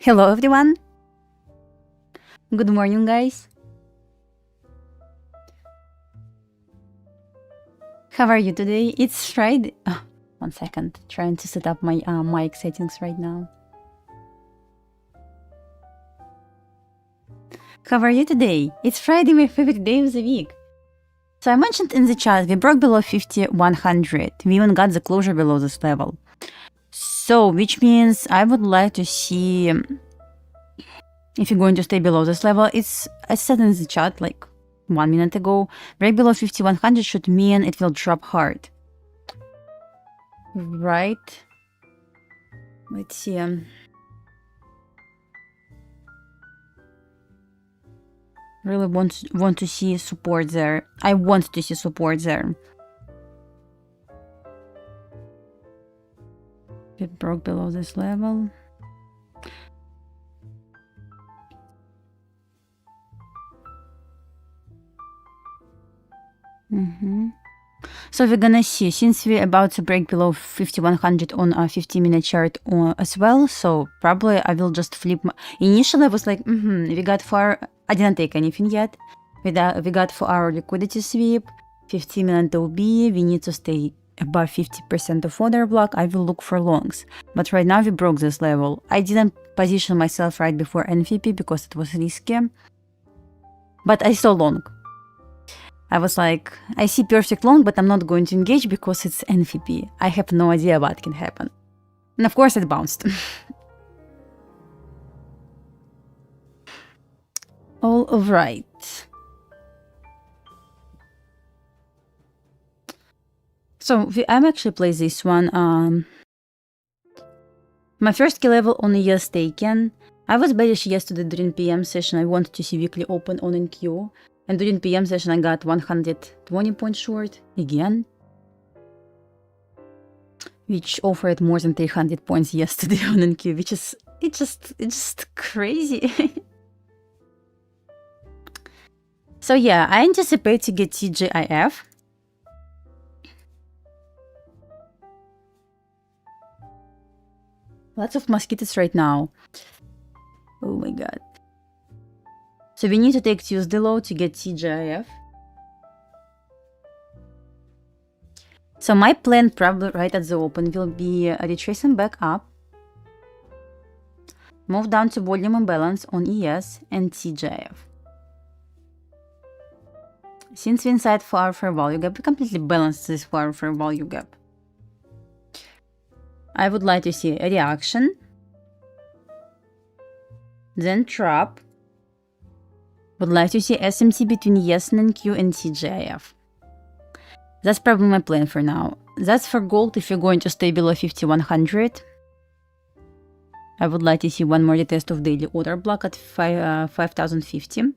Hello everyone! Good morning, guys! How are you today? It's Friday. Oh, 1 second. Trying to set up my mic settings right now. How are you today? It's Friday, my favorite day of the week. So I mentioned in the chat, we broke below 5100. We even got the closure below this level. So, which means I would like to see if you're going to stay below this level. I said in the chat like 1 minute ago, break below 5100 should mean it will drop hard. Right? Let's see. Really want to see support there. I want to see support there. It broke below this level. So we're gonna see, since we're about to break below 5100 on a 50-minute chart as well, so probably I will just flip. Initially I was like, we got for, I didn't take anything yet. We got for our liquidity sweep, 50-minute OB, we need to stay above 50% of order block. I will look for longs. But right now we broke this level. I didn't position myself right before NVP because it was risky. But I saw long. I was like, I see perfect long, but I'm not going to engage because it's NVP. I have no idea what can happen. And of course it bounced. All right. So I'm actually play this one. My first key level on ES taken. I was bearish yesterday during PM session. I wanted to see weekly open on NQ. And during PM session, I got 120 point short again, which offered more than 300 points yesterday on NQ, which is it's just crazy. So yeah, I anticipate to get TGIF. Lots of mosquitoes right now. Oh my god. So we need to take Tuesday low to get TGIF. So my plan probably right at the open will be retracing back up, move down to volume imbalance on ES and TGIF. Since we're inside for our fair value gap, we completely balance this for our fair value gap. I would like to see a reaction, then trap. Would like to see SMT between ES and NQ and TGIF. That's probably my plan for now. That's for gold if you're going to stay below 5100. I would like to see one more retest of daily order block at 5050.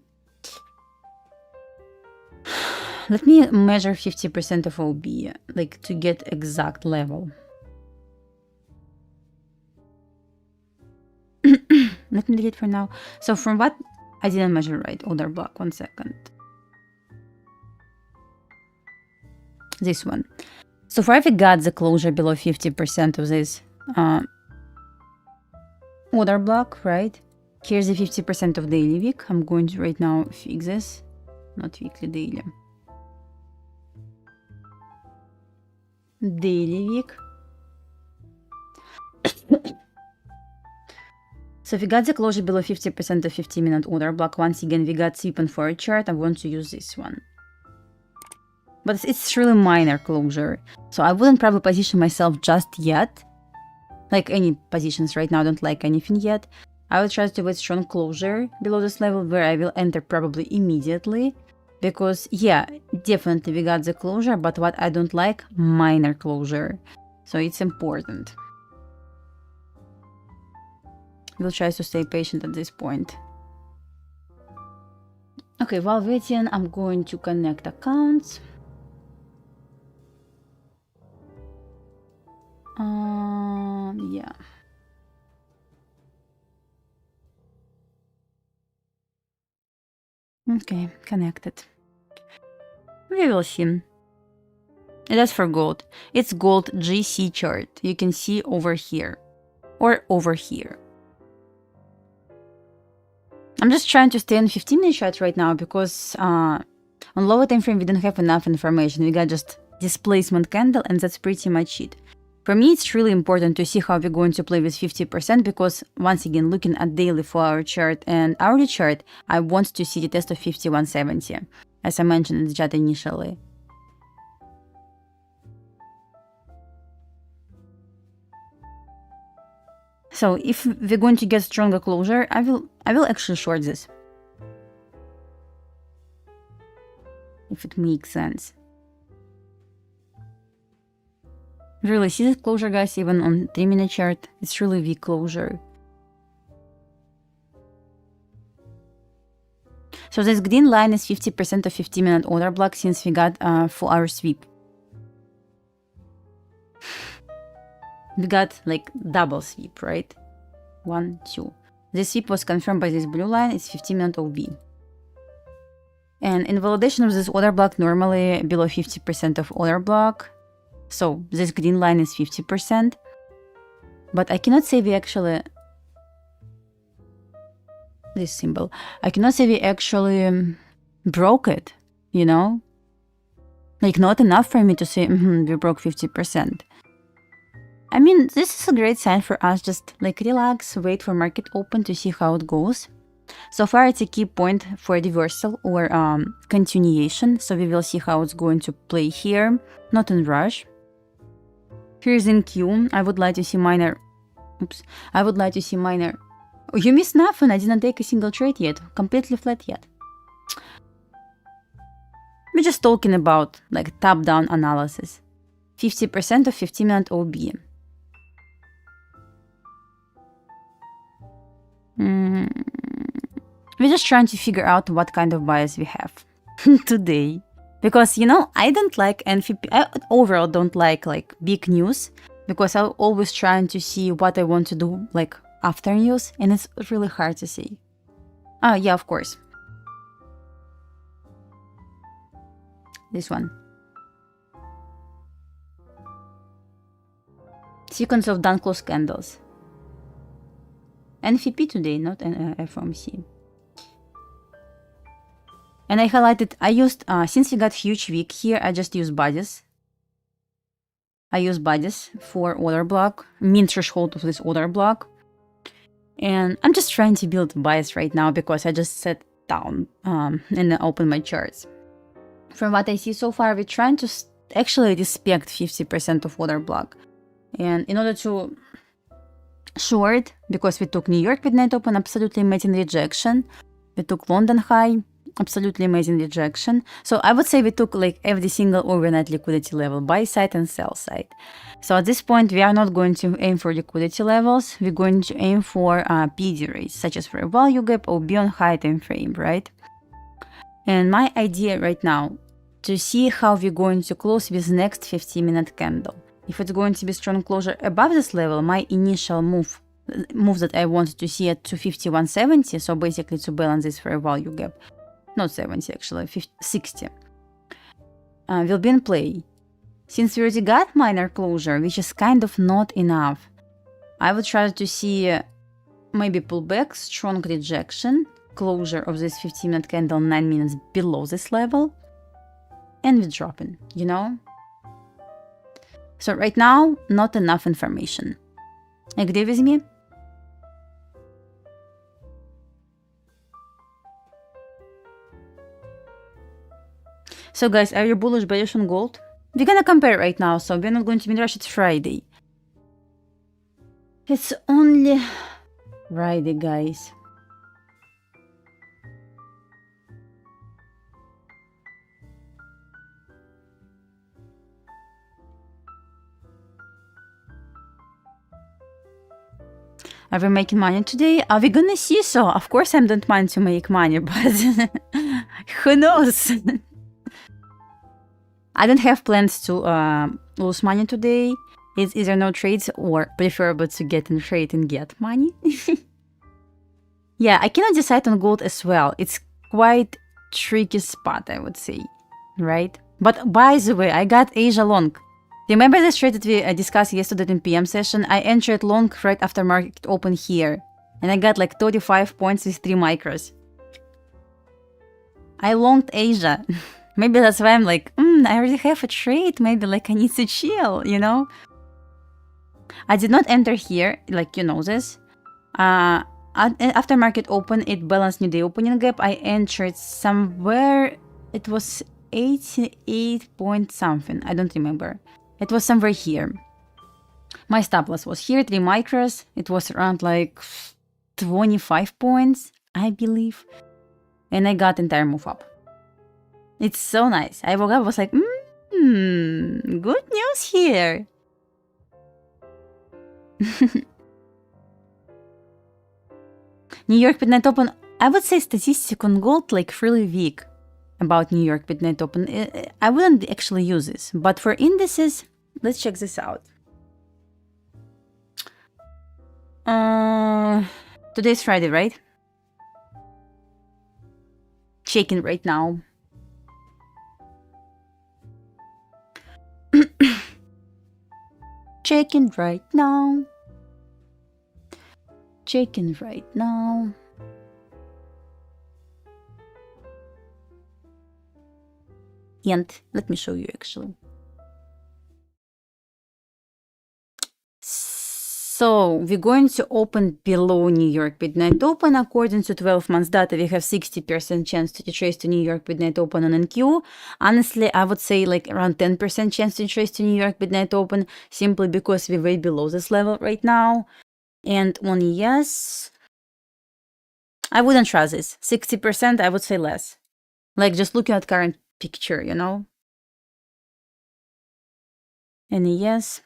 Let me measure 50% of OB, like to get exact level. Let me delete for now. So from what I didn't measure right, order block, 1 second. This one. So far we got the closure below 50% of this order block, right? Here's the 50% of daily week. I'm going to right now fix this, not weekly, daily. Daily week. So we got the closure below 50% of 50-minute order block. Once again, we got sweeping for a chart. I want to use this one. But it's really minor closure. So I wouldn't probably position myself just yet. Like any positions right now, I don't like anything yet. I will try to wait strong closure below this level where I will enter probably immediately. Because yeah, definitely we got the closure, but what I don't like, minor closure. So it's important. We'll try to stay patient at this point. Okay, while waiting, I'm going to connect accounts. Yeah. Okay, connected. We will see. That's for gold. It's gold GC chart. You can see over here or over here. I'm just trying to stay on 15-minute chart right now because on lower time frame we don't have enough information. We got just displacement candle, and that's pretty much it. For me, it's really important to see how we're going to play with 50% because, once again, looking at daily 4-hour chart and hourly chart, I want to see the test of 5170, as I mentioned in the chat initially. So if we're going to get stronger closure, I will actually short this, if it makes sense. Really, see this closure, guys, even on 3-minute chart, it's really weak closure. So this green line is 50% of 15-minute order block since we got a 4-hour sweep. We got like double sweep, right? 1, 2. This sweep was confirmed by this blue line. It's 15-minute OB. And invalidation of this order block normally below 50% of order block. So this green line is 50%. But I cannot say we actually... This symbol. I cannot say we actually broke it, you know? Like, not enough for me to say, we broke 50%. I mean, this is a great sign for us. Just like relax, wait for market open to see how it goes. So far, it's a key point for reversal or continuation. So we will see how it's going to play here. Not in rush. Here's in Q. I would like to see minor. Oops. I would like to see minor. Oh, you missed nothing. I didn't take a single trade yet. Completely flat yet. We're just talking about like top-down analysis. 50% of 15-minute OB. We're just trying to figure out what kind of bias we have today. Because, you know, I don't like NFP. I overall don't like big news. Because I'm always trying to see what I want to do like after news. And it's really hard to see. Yeah, of course. This one. Sequence of done close candles. NFP today, not FOMC. And I highlighted, I used, since we got huge wick here, I just used bodies. I use bodies for order block, mean threshold of this order block. And I'm just trying to build bias right now because I just sat down and open my charts. From what I see so far, we're trying to actually respect 50% of order block. And in order to short, because we took New York with net open, absolutely amazing rejection. We took London high, absolutely amazing rejection. So I would say we took like every single overnight liquidity level, buy side and sell side. So at this point, we are not going to aim for liquidity levels. We're going to aim for PD rates, such as for a value gap or beyond high time frame, right? And my idea right now, to see how we're going to close with next 15-minute candle. If it's going to be strong closure above this level, my initial move that I wanted to see at 251.70, so basically to balance this for a value gap, not 70 actually, 60, will be in play. Since we already got minor closure, which is kind of not enough, I would try to see maybe pullback, strong rejection, closure of this 15-minute candle 9 minutes below this level, and we're dropping, you know? So right now, not enough information. Agree with me? So guys, are you bullish, bearish on gold? We're gonna compare right now, so we're not going to be in rush. It's Friday. It's only Friday, guys. Are we making money today? Are we gonna see so? Of course I don't mind to make money, but who knows? I don't have plans to lose money today. It's either no trades or preferable to get in trade and get money. Yeah, I cannot decide on gold as well. It's quite tricky spot, I would say, right? But by the way, I got Asia long. Remember this trade that we discussed yesterday in PM session? I entered long right after market open here. And I got like 35 points with 3 micros. I longed Asia. Maybe that's why I'm like, I already have a trade. Maybe like I need to chill, you know? I did not enter here, like you know this. After market open, it balanced new day opening gap. I entered somewhere, it was 88 point something. I don't remember. It was somewhere here. My stop loss was here, 3 micros. It was around like 25 points, I believe. And I got entire move up. It's so nice. I woke up, I was like, good news here. New York Midnight Open, I would say statistic on gold like really weak about New York Midnight Open. I wouldn't actually use this, but for indices, let's check this out. Today's Friday, right? Checking right now. Checking right now. Checking right now. And let me show you actually. So we're going to open below New York Midnight Open. According to 12 months data, we have 60% chance to trace to New York Midnight Open on NQ. Honestly, I would say like around 10% chance to trace to New York Midnight Open, simply because we're way below this level right now. And on yes, I wouldn't trust this. 60%, I would say less. Like just looking at current picture, you know? And yes,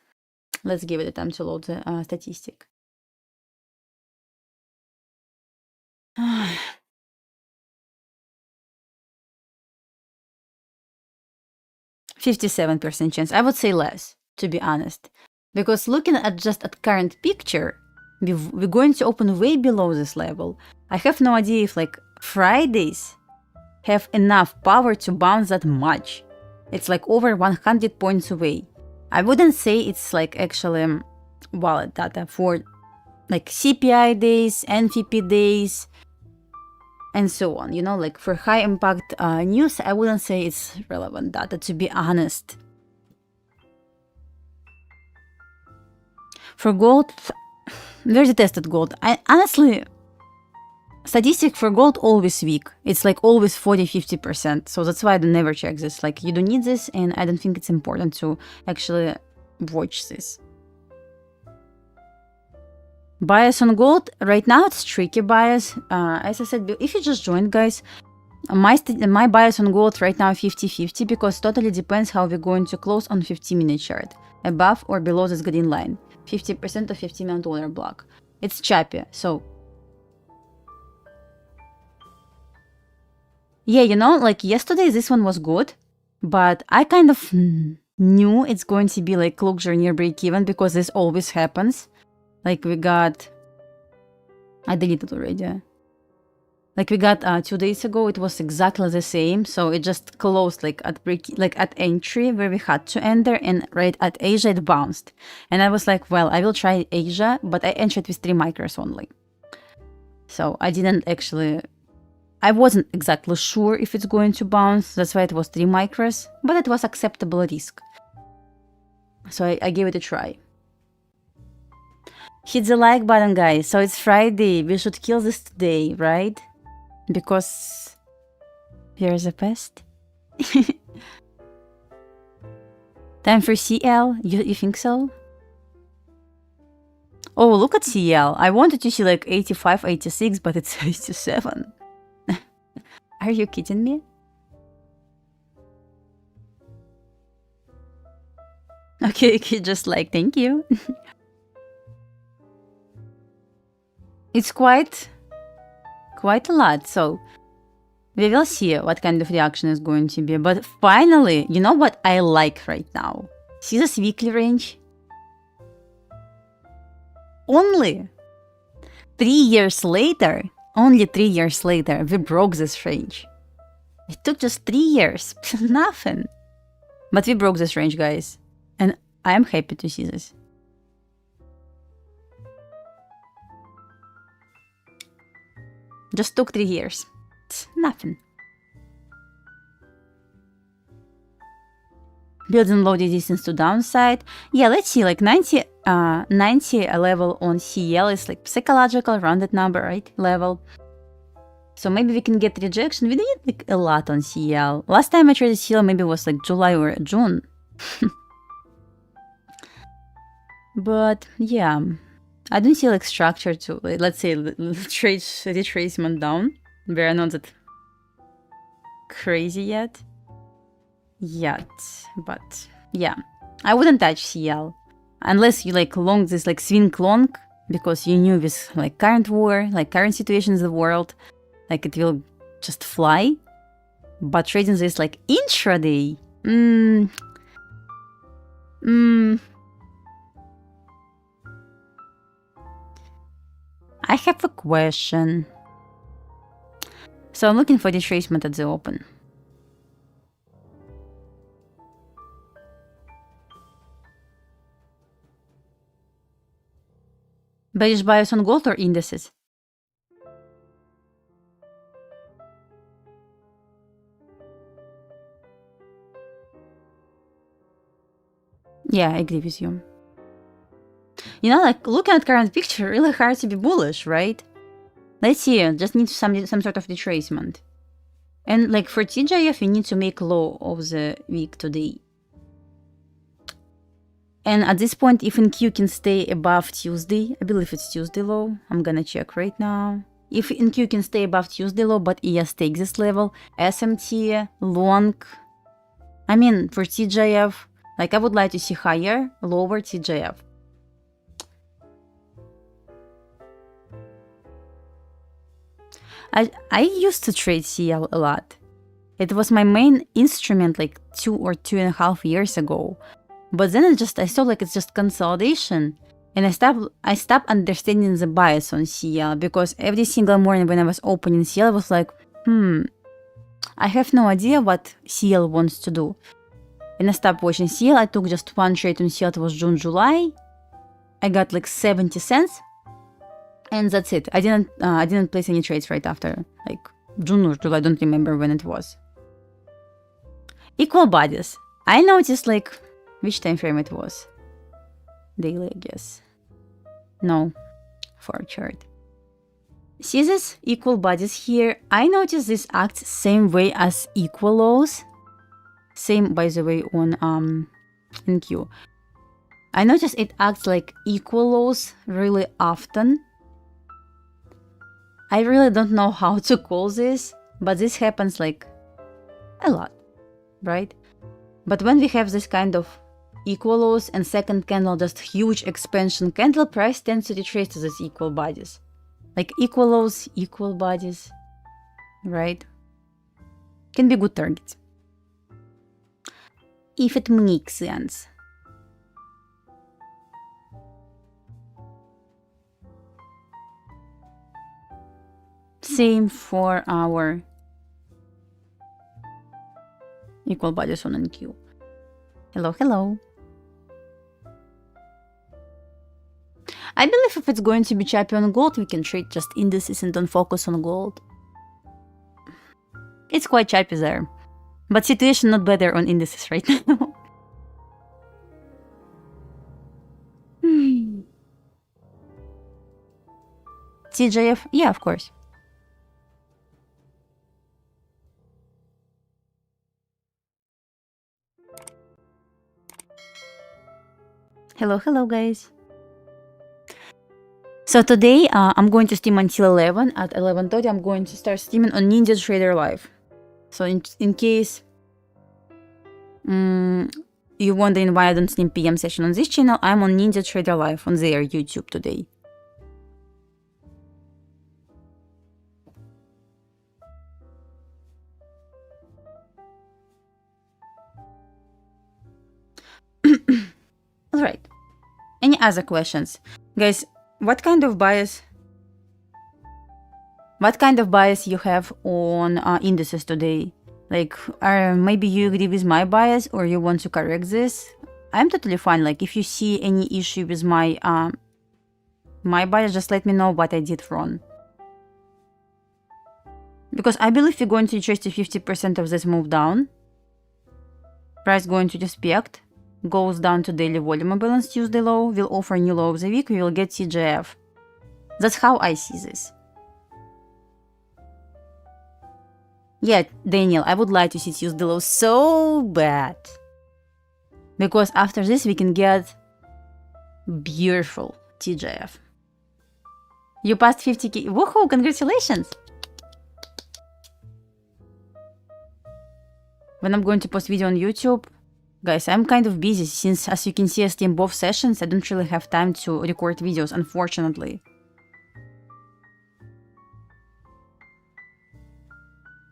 let's give it a time to load the statistic. 57% chance. I would say less, to be honest. Because looking at just at current picture, we're going to open way below this level. I have no idea if like Fridays have enough power to bounce that much. It's like over 100 points away. I wouldn't say it's like actually wallet data for like CPI days, NVP days, and so on. You know, like for high impact news, I wouldn't say it's relevant data, to be honest. For gold, where's the tested gold? Honestly, statistic for gold always weak. It's like always 40-50%. So that's why I don't never check this. Like you don't need this, and I don't think it's important to actually watch this. Bias on gold, right now it's tricky bias. As I said, if you just joined, guys, my bias on gold right now 50-50, because totally depends how we're going to close on 15-minute chart, above or below this green line, 50% of 15-minute order block. It's choppy, so yeah, you know, like yesterday this one was good, but I kind of knew it's going to be like closure near break even, because this always happens. Like we got, I deleted already. Like we got 2 days ago, it was exactly the same. So it just closed like at break, like at entry where we had to enter, and right at Asia it bounced. And I was like, well, I will try Asia, but I entered with 3 micros only. So I didn't actually, I wasn't exactly sure if it's going to bounce. That's why it was 3 micros, but it was acceptable risk. So I gave it a try. Hit the like button, guys. So it's Friday. We should kill this today, right? Because we're the best. Time for CL? You think so? Oh, look at CL. I wanted to see like 85, 86, but it's 87. Are you kidding me? Okay, just like, thank you. It's quite a lot, so we will see what kind of reaction is going to be. But finally, you know what I like right now? See this weekly range? Only 3 years later, we broke this range. It took just 3 years, nothing. But we broke this range, guys. And I am happy to see this. Just took 3 years. It's nothing. Building low resistance to downside. Yeah, let's see, like 90 level on CL is like psychological rounded number, right? Level. So maybe we can get rejection. We didn't like a lot on CL. Last time I traded CL maybe was like July or June. But yeah, I don't see like structure to, like, let's say, trade retracement down. We are not that crazy yet. But yeah, I wouldn't touch CL unless you like long this like swing long, because you knew with like current war, like current situation in the world, like it will just fly. But trading this like intraday, I have a question. So I'm looking for retracement at the open. Bearish bias on gold or indices? Yeah, I agree with you. You know, like looking at current picture, really hard to be bullish, right? Let's see, just need some sort of retracement. And like for TGIF, we need to make low of the week today. And at this point, if NQ can stay above Tuesday, I believe it's Tuesday low, I'm gonna check right now. If NQ can stay above Tuesday low, but ES takes this level, SMT, long, I mean, for TGIF, like I would like to see higher, lower TGIF. I used to trade CL a lot. It was my main instrument like 2 or 2.5 years ago. But then I saw like it's just consolidation, and I stopped understanding the bias on CL, because every single morning when I was opening CL, I was like, I have no idea what CL wants to do. And I stopped watching CL. I took just one trade on CL. It was June, July. I got like 70 cents, and that's it. I didn't place any trades right after, like June or July. I don't remember when it was. Equal bodies. I noticed like which time frame it was. Daily, I guess. No, for chart. See this equal bodies here? I noticed this acts same way as equal lows. Same, by the way, on NQ. I noticed it acts like equal lows really often. I really don't know how to call this, but this happens like a lot, right? But when we have this kind of equal lows and second candle just huge expansion candle, price tends to retrace to these equal bodies. Like equal lows, equal bodies, right? Can be good targets. If it makes sense. Same for our equal bodies on NQ. Hello, hello. I believe if it's going to be choppy on gold, we can trade just indices and don't focus on gold. It's quite choppy there. But situation not better on indices right now. TJF? Yeah, of course. Hello, hello guys. So today I'm going to stream until 11. At 11:30 I'm going to start streaming on Ninja Trader Live. So in case you're wondering why I don't stream PM session on this channel, I'm on Ninja Trader Live on their YouTube today. Alright. Any other questions? Guys, what kind of bias you have on indices today? Like, maybe you agree with my bias or you want to correct this? I'm totally fine. Like, if you see any issue with my bias, just let me know what I did wrong. Because I believe we're going to retrace to 50% of this move down. Price going to respect. Goes down to daily volume balance Tuesday low. Will offer new low of the week. We will get TGF. That's how I see this. Yeah, Daniel, I would like to see Tuesday low so bad. Because after this we can get beautiful TGF. You passed 50k. Woohoo! Congratulations! When I'm going to post video on YouTube, guys, I'm kind of busy since, as you can see, I stream both sessions. I don't really have time to record videos, unfortunately.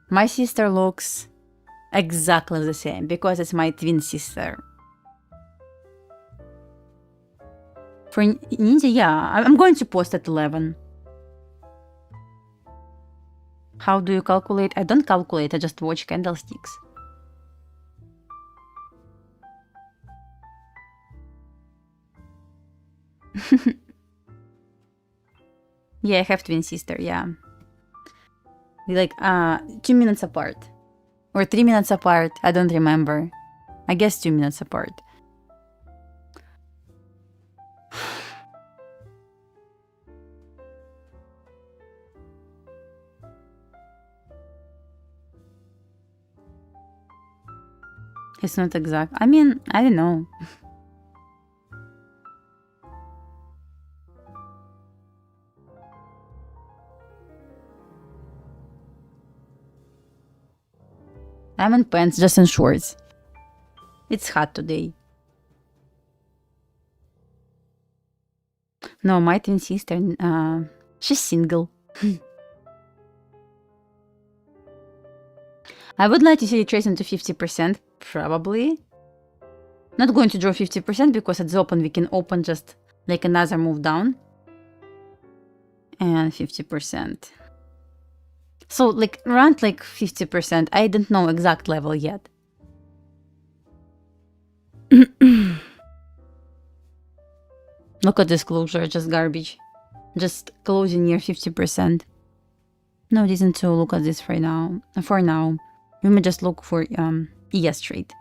My sister looks exactly the same because it's my twin sister. For Ninja, yeah, I'm going to post at 11. How do you calculate? I don't calculate, I just watch candlesticks. Yeah, I have twin sister, yeah. We like 2 minutes apart. Or 3 minutes apart, I don't remember. I guess 2 minutes apart. It's not exact. I mean, I don't know. I'm in pants, just in shorts. It's hot today. No, my twin sister, she's single. I would like to see it trace into 50%, probably. Not going to draw 50% because at the open we can open just like another move down. And 50%. So like around like 50%. I don't know exact level yet. Look at this closure, just garbage. Just closing near 50%. No reason to look at this right now. For now. We may just look for ES trade.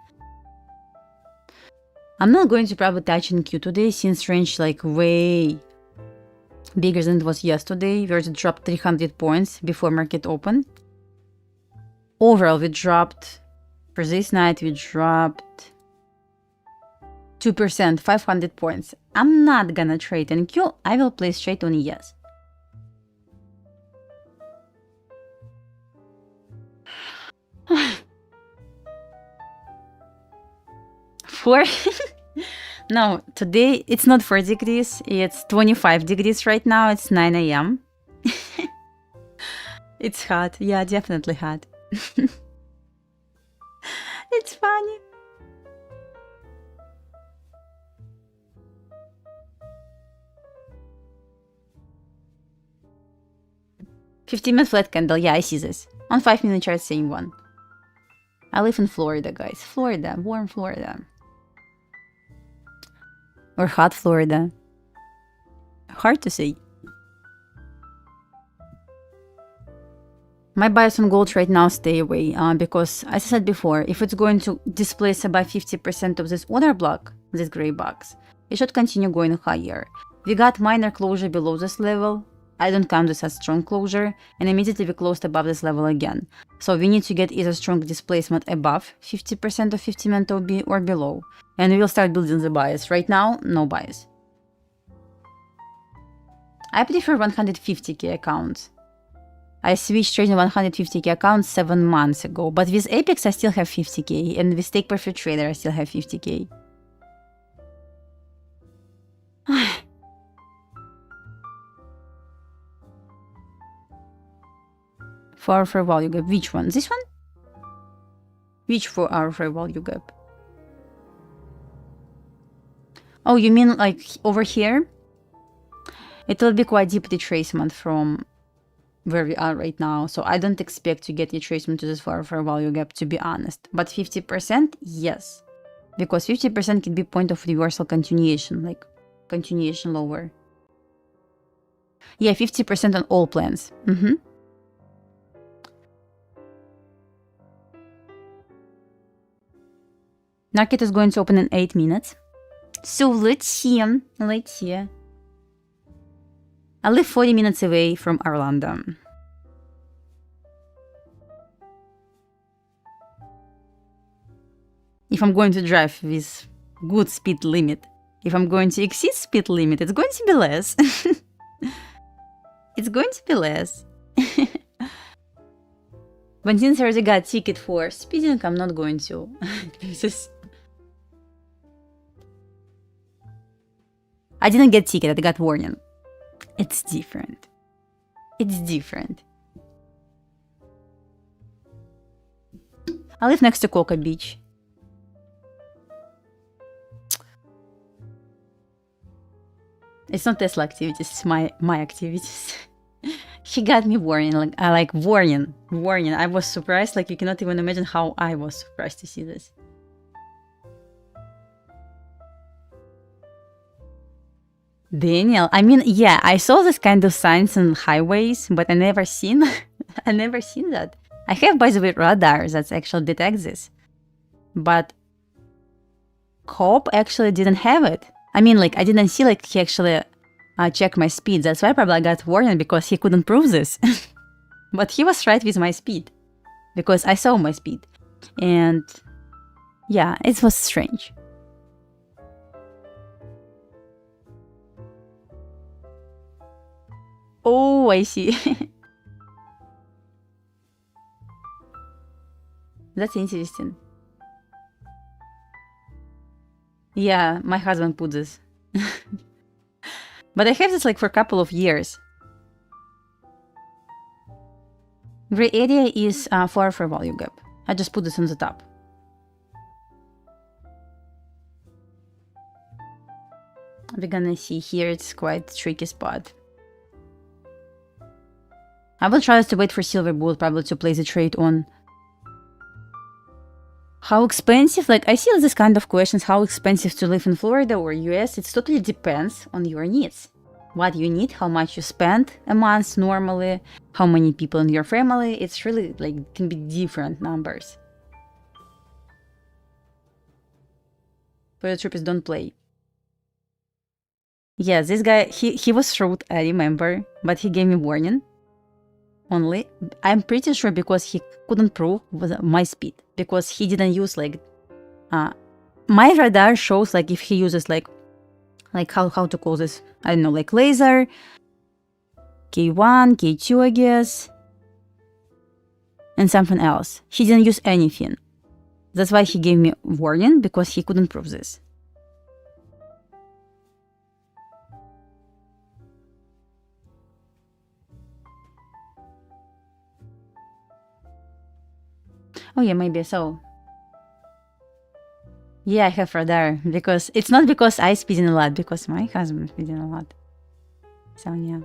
I'm not going to probably touch in Q today since range like way bigger than it was yesterday, where it dropped 300 points before market open. Overall, we dropped, for this night, we dropped 2%, 500 points. I'm not gonna trade in Q, I will place trade on ES. Four? No, today it's not 4 degrees, it's 25 degrees right now, it's 9 AM. It's hot, yeah, definitely hot. It's funny. $15-minute flat candle, yeah, I see this. On 5-minute chart, same one. I live in Florida, guys. Florida, warm Florida. Or hot Florida. Hard to say. My bias on gold right now, stay away. Because, as I said before, if it's going to displace about 50% of this order block, this gray box, it should continue going higher. We got minor closure below this level. I don't count this as strong closure, and immediately we closed above this level again. So we need to get either strong displacement above 50% of 50-minute OB or below. And we will start building the bias. Right now, no bias. I prefer 150k accounts. I switched trading 150k accounts 7 months ago, but with Apex I still have 50k, and with Take Profit Trader I still have 50k. For fair value gap, which one? This one? Which for our fair value gap? Oh, you mean like over here? It will be quite deep retracement from where we are right now, so I don't expect to get retracement to this fair value gap, to be honest. But 50%, yes. Because 50% can be point of reversal continuation, like continuation lower. Yeah, 50% on all plans. Market is going to open in 8 minutes. So let's see. I live 40 minutes away from Orlando. If I'm going to drive with good speed limit, if I'm going to exceed speed limit, it's going to be less. It's going to be less. But since I already got ticket for speeding, I'm not going to. I didn't get ticket, I got warning. It's different. It's different. I live next to Cocoa Beach. It's not Tesla activities, it's my activities. He got me warning, like warning. I was surprised, like you cannot even imagine how I was surprised to see this. Daniel, I mean, yeah, I saw this kind of signs on highways, but I never seen that. I have, by the way, radar that actually detects this. But Coop actually didn't have it. I mean, like, I didn't see, like, he actually checked my speed. That's why probably I got warning, because he couldn't prove this. But he was right with my speed, because I saw my speed. And yeah, it was strange. Oh, I see. That's interesting. Yeah, my husband put this. But I have this like for a couple of years. Gray area is far for value gap. I just put this on the top. We're gonna see here, it's quite a tricky spot. I will try to wait for silver bullet probably to place a trade on. How expensive? Like, I see this kind of questions. How expensive to live in Florida or US? It totally depends on your needs. What you need, how much you spend a month normally, how many people in your family. It's really like can be different numbers. Paratroopers don't play. Yeah, this guy, he was rude, I remember, but he gave me warning. Only, I'm pretty sure because he couldn't prove my speed, because he didn't use like my radar shows like if he uses like how to call this, I don't know, like laser K1 K2 I guess, and something else. He didn't use anything. That's why he gave me warning, because he couldn't prove this. Oh yeah, maybe so. Yeah, I have radar, because it's not because I speeding a lot, because my husband is speeding a lot. So yeah.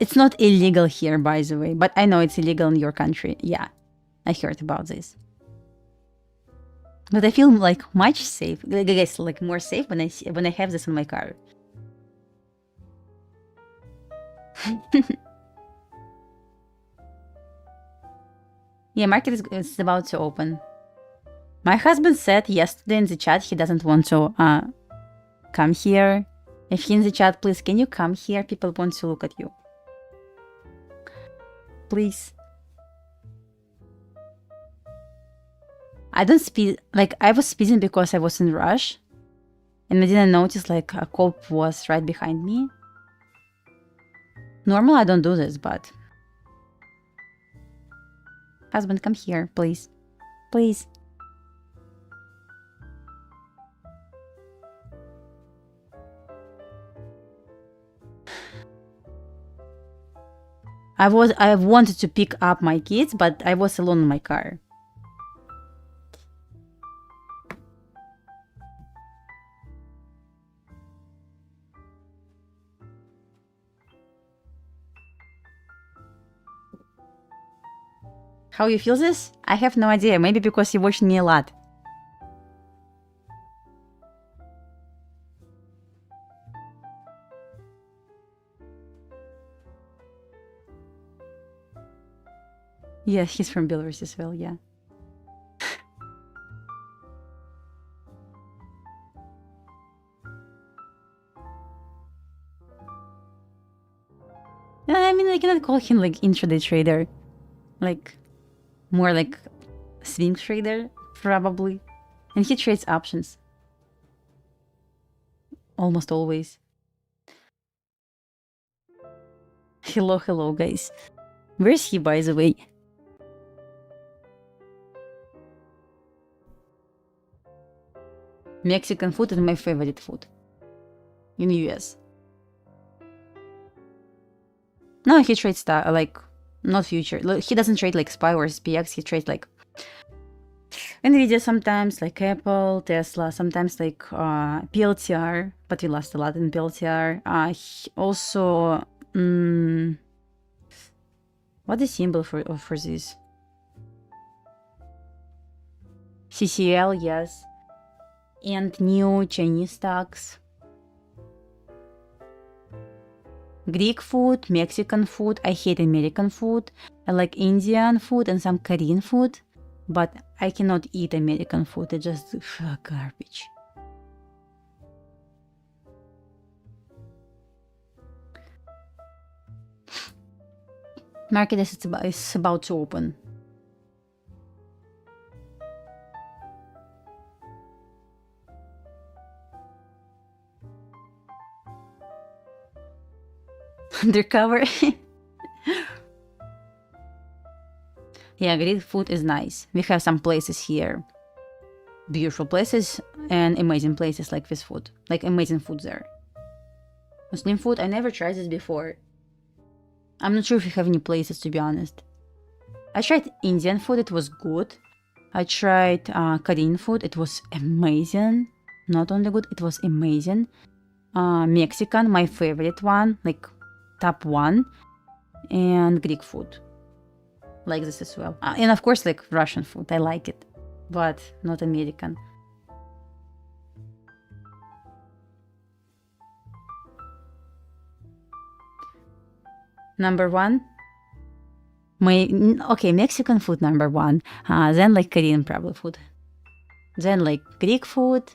It's not illegal here, by the way, but I know it's illegal in your country. Yeah, I heard about this. But I feel like much safe. I guess like more safe when I have this in my car. Yeah, market is about to open. My husband said yesterday in the chat he doesn't want to come here. If he in the chat, please, can you come here? People want to look at you. Please. I don't speed, like I was speeding because I was in rush. And I didn't notice like a cop was right behind me. Normally I don't do this, but... Husband, come here, please. Please. I wanted to pick up my kids, but I was alone in my car. How you feel this? I have no idea. Maybe because you watched me a lot. Yeah, he's from Belarus as well, yeah. I mean, I cannot call him like intraday trader. Like, more like swing trader, probably. And he trades options. Almost always. Hello, guys. Where's he, by the way? Mexican food is my favorite food in US. No, he trades like not future. He doesn't trade like SPY or SPX. He trades like Nvidia sometimes, like Apple, Tesla, sometimes like PLTR, but we lost a lot in PLTR. Also, what is symbol for this? CCL, yes. And new Chinese stocks. Greek food, Mexican food. I hate American food. I like Indian food and some Korean food. But I cannot eat American food. It's just garbage. Market is about to open. Undercover. Yeah, Greek food is nice. We have some places here. Beautiful places and amazing places like this food. Like amazing food there. Muslim food, I never tried this before. I'm not sure if you have any places, to be honest. I tried Indian food, it was good. I tried Korean food, it was amazing. Not only good, it was amazing. Mexican, my favorite one, like top one. And Greek food. Like this as well. And of course, like Russian food, I like it. But not American. Number one. Mexican food number one. Then like Korean probably food. Then like Greek food.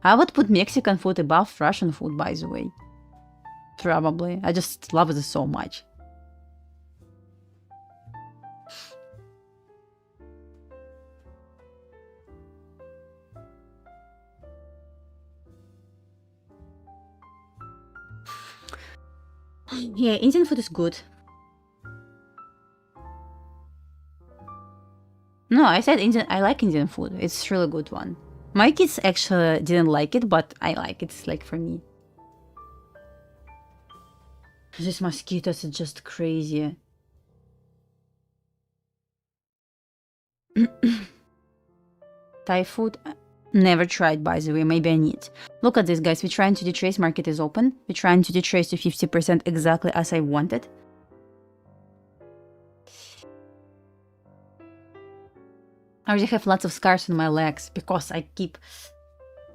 I would put Mexican food above Russian food, by the way. Probably. I just love this so much. Yeah, Indian food is good. No, I said Indian. I like Indian food. It's a really good one. My kids actually didn't like it, but I like it. It's like for me. These mosquitoes are just crazy. Thai food? Never tried, by the way. Maybe I need. Look at this, guys. We're trying to detrace. Market is open. We're trying to detrace to 50% exactly as I wanted. I already have lots of scars on my legs because I keep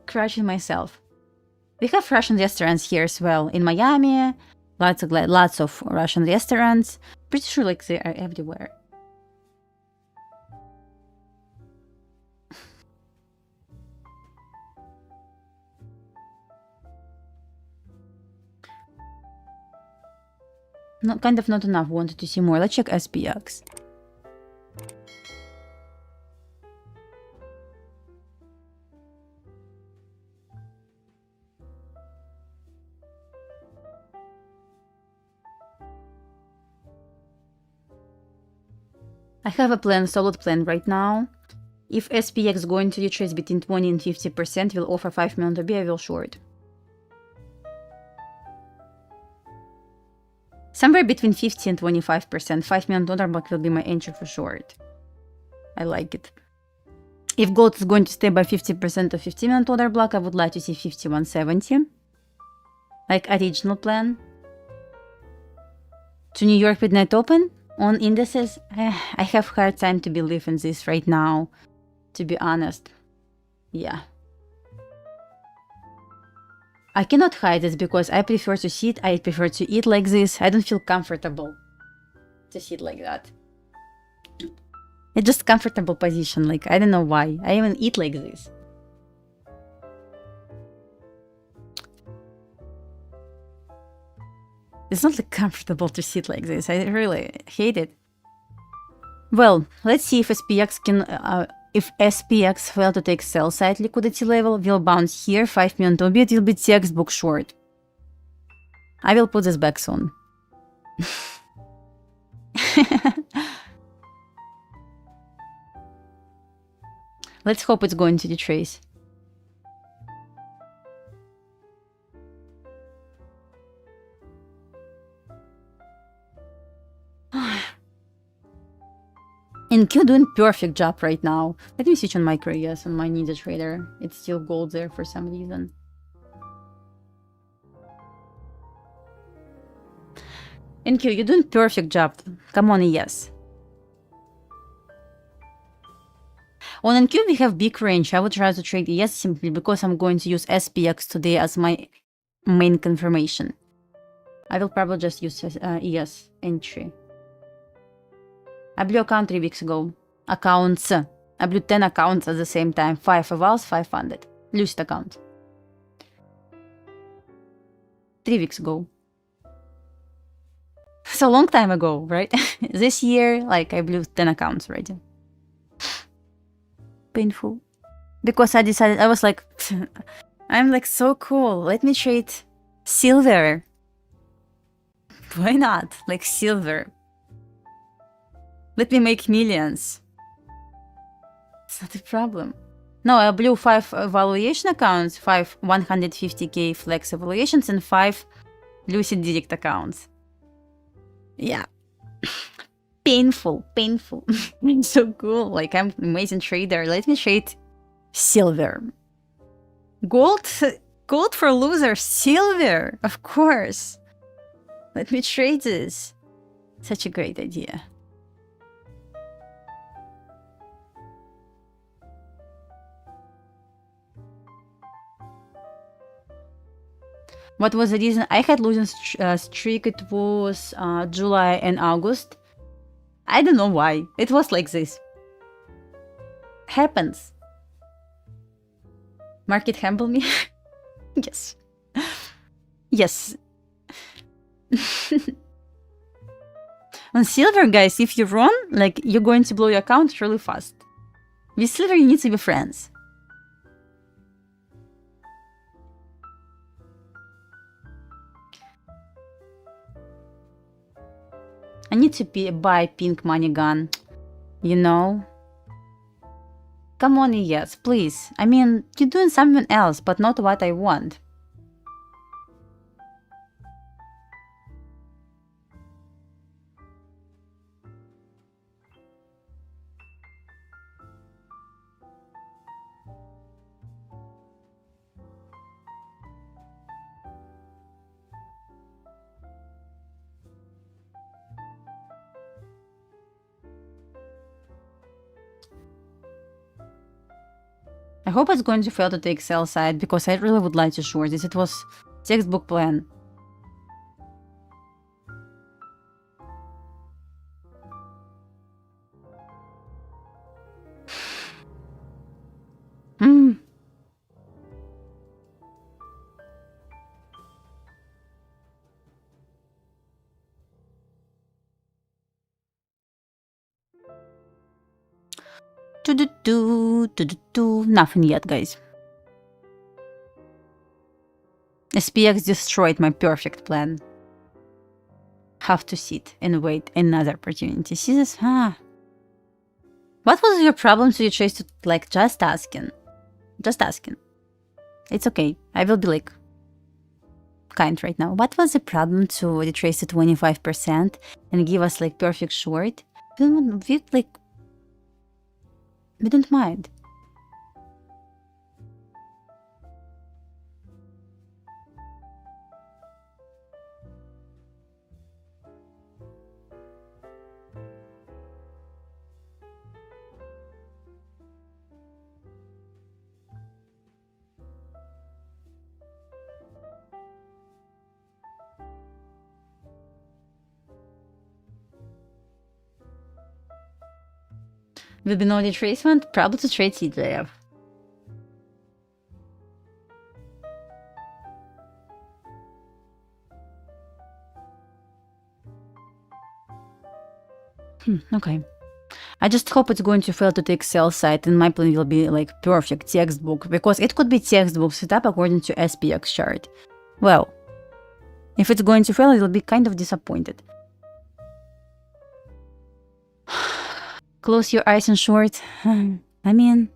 crushing myself. We have Russian restaurants here as well. In Miami, lots of Russian restaurants. Pretty sure like they are everywhere. Kind of not enough. Wanted to see more. Let's check SPX. I have a solid plan right now. If SPX is going to retrace between 20 and 50%, we'll offer 5 million to be, I will short. Somewhere between 50 and 25%, $5 million block will be my entry for short. I like it. If gold is going to stay by 50% of $50 million block, I would like to see 5170. Like original plan. To New York midnight open. On indices, I have hard time to believe in this right now, to be honest. Yeah. I cannot hide this because I prefer to sit, I prefer to eat like this. I don't feel comfortable to sit like that. It's just comfortable position. Like, I don't know why. I even eat like this. It's not like comfortable to sit like this. I really hate it. Well, let's see if SPX can. If SPX fail to take sell side liquidity level, will bounce here. 5-minute OB. It will be textbook short. I will put this back soon. Let's hope it's going to retrace. NQ doing perfect job right now. Let me switch on micro ES on my Ninja Trader. It's still gold there for some reason. NQ, you're doing perfect job. Come on, ES. On NQ, we have big range. I would try to trade ES simply because I'm going to use SPX today as my main confirmation. I will probably just use ES entry. I blew account 3 weeks ago. Accounts. I blew 10 accounts at the same time. 5 evals, 5 funded. Lucid account. 3 weeks ago. It's a long time ago, right? This year, like, I blew 10 accounts already. Painful. Because I decided, I was like, I'm like so cool. Let me trade silver. Why not? Like silver. Let me make millions. It's not a problem. No, I blew 5 valuation accounts, 5 150k flex evaluations, and 5 Lucid Direct accounts. Yeah. Painful. So cool. Like, I'm an amazing trader. Let me trade silver. Gold for losers. Silver, of course. Let me trade this. Such a great idea. What was the reason? I had losing streak. It was July and August. I don't know why. It was like this. Happens. Market humble me? Yes. Yes. On silver, guys, if you run, like, you're going to blow your account really fast. With silver, you need to be friends. I need to buy pink money gun, you know? Come on, yes, please. I mean, you're doing something else, but not what I want. I hope it's going to fail to take sell side because I really would like to short this. It was textbook plan. Nothing yet, guys. SPX destroyed my perfect plan. Have to sit and wait another opportunity. See this? What was your problem so you chose to, like, just asking? Just asking. It's okay. I will be like kind right now. What was the problem to retrace to 25% and give us like perfect short? We don't mind. Will be no retracement, probably to trade TJF. Okay. I just hope it's going to fail to take sell side and my plan will be like perfect textbook, because it could be textbook setup according to SPX chart. Well, if it's going to fail, it'll be kind of disappointed. Close your eyes and short. I mean...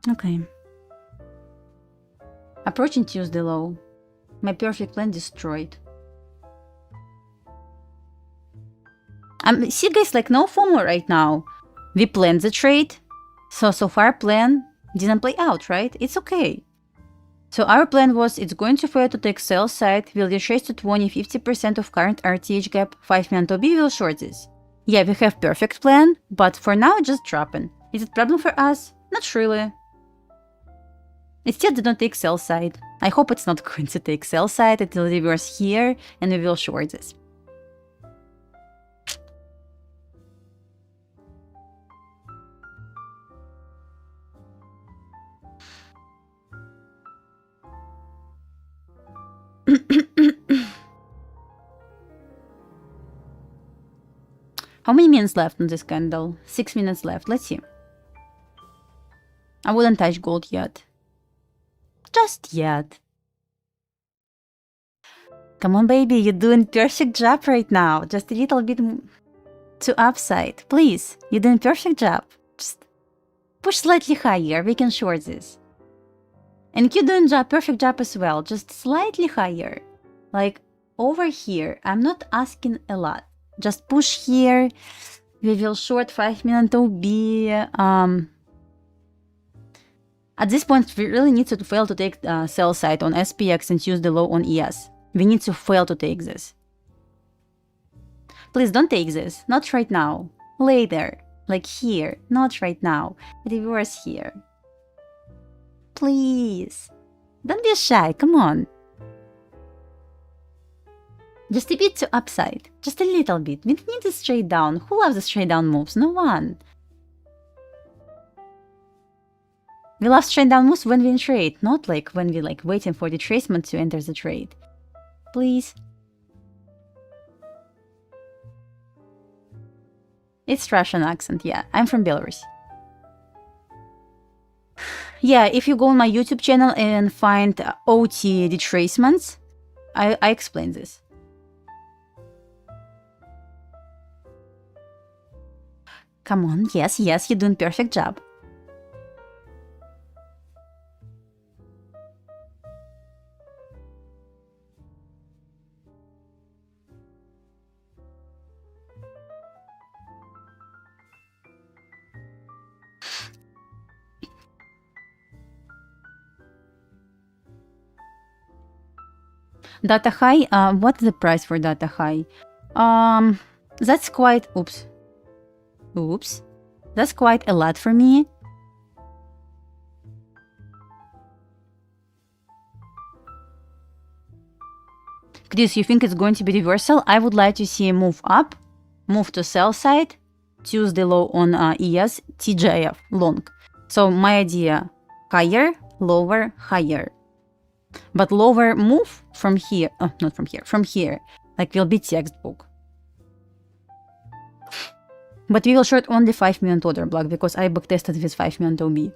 Okay. Approaching Tuesday low. My perfect plan destroyed. See guys, like no FOMO right now. We planned the trade. So far plan didn't play out, right? It's okay. So our plan was it's going to fail to take sell side, will retrace to 20-50% of current RTH gap, 5-minute OB will short this. Yeah, we have perfect plan, but for now just dropping. Is it problem for us? Not really. It still did not take sell side. I hope it's not going to take sell side, it will reverse here and we will short this. How many minutes left on this candle? 6 minutes left. Let's see. I wouldn't touch gold yet. Just yet. Come on, baby. You're doing perfect job right now. Just a little bit to upside. Please. You're doing perfect job. Just push slightly higher. We can short this. And you're doing perfect job as well. Just slightly higher. Like over here. I'm not asking a lot. Just push here. We will short 5-minute OB. At this point, we really need to fail to take sell side on SPX and use the low on ES. We need to fail to take this. Please don't take this. Not right now. Later. Like here. Not right now. Reverse here. Please. Don't be shy. Come on. Just a bit to upside. Just a little bit. We need a straight down. Who loves the straight down moves? No one. We love straight down moves when we in trade, not like when we like waiting for the retracement to enter the trade. Please. It's Russian accent, yeah. I'm from Belarus. Yeah, if you go on my YouTube channel and find OT retracements, I explain this. Come on, yes, you're doing perfect job. Data high, what's the price for data high? That's quite, oops, that's quite a lot for me. Chris, you think it's going to be reversal? I would like to see a move up, move to sell side, Tuesday low on ES, TJF, long. So my idea, higher, lower, higher. But lower move from here, not from here, from here, like will be textbook. But we will short only 5-minute order block because I backtested with 5-minute OB.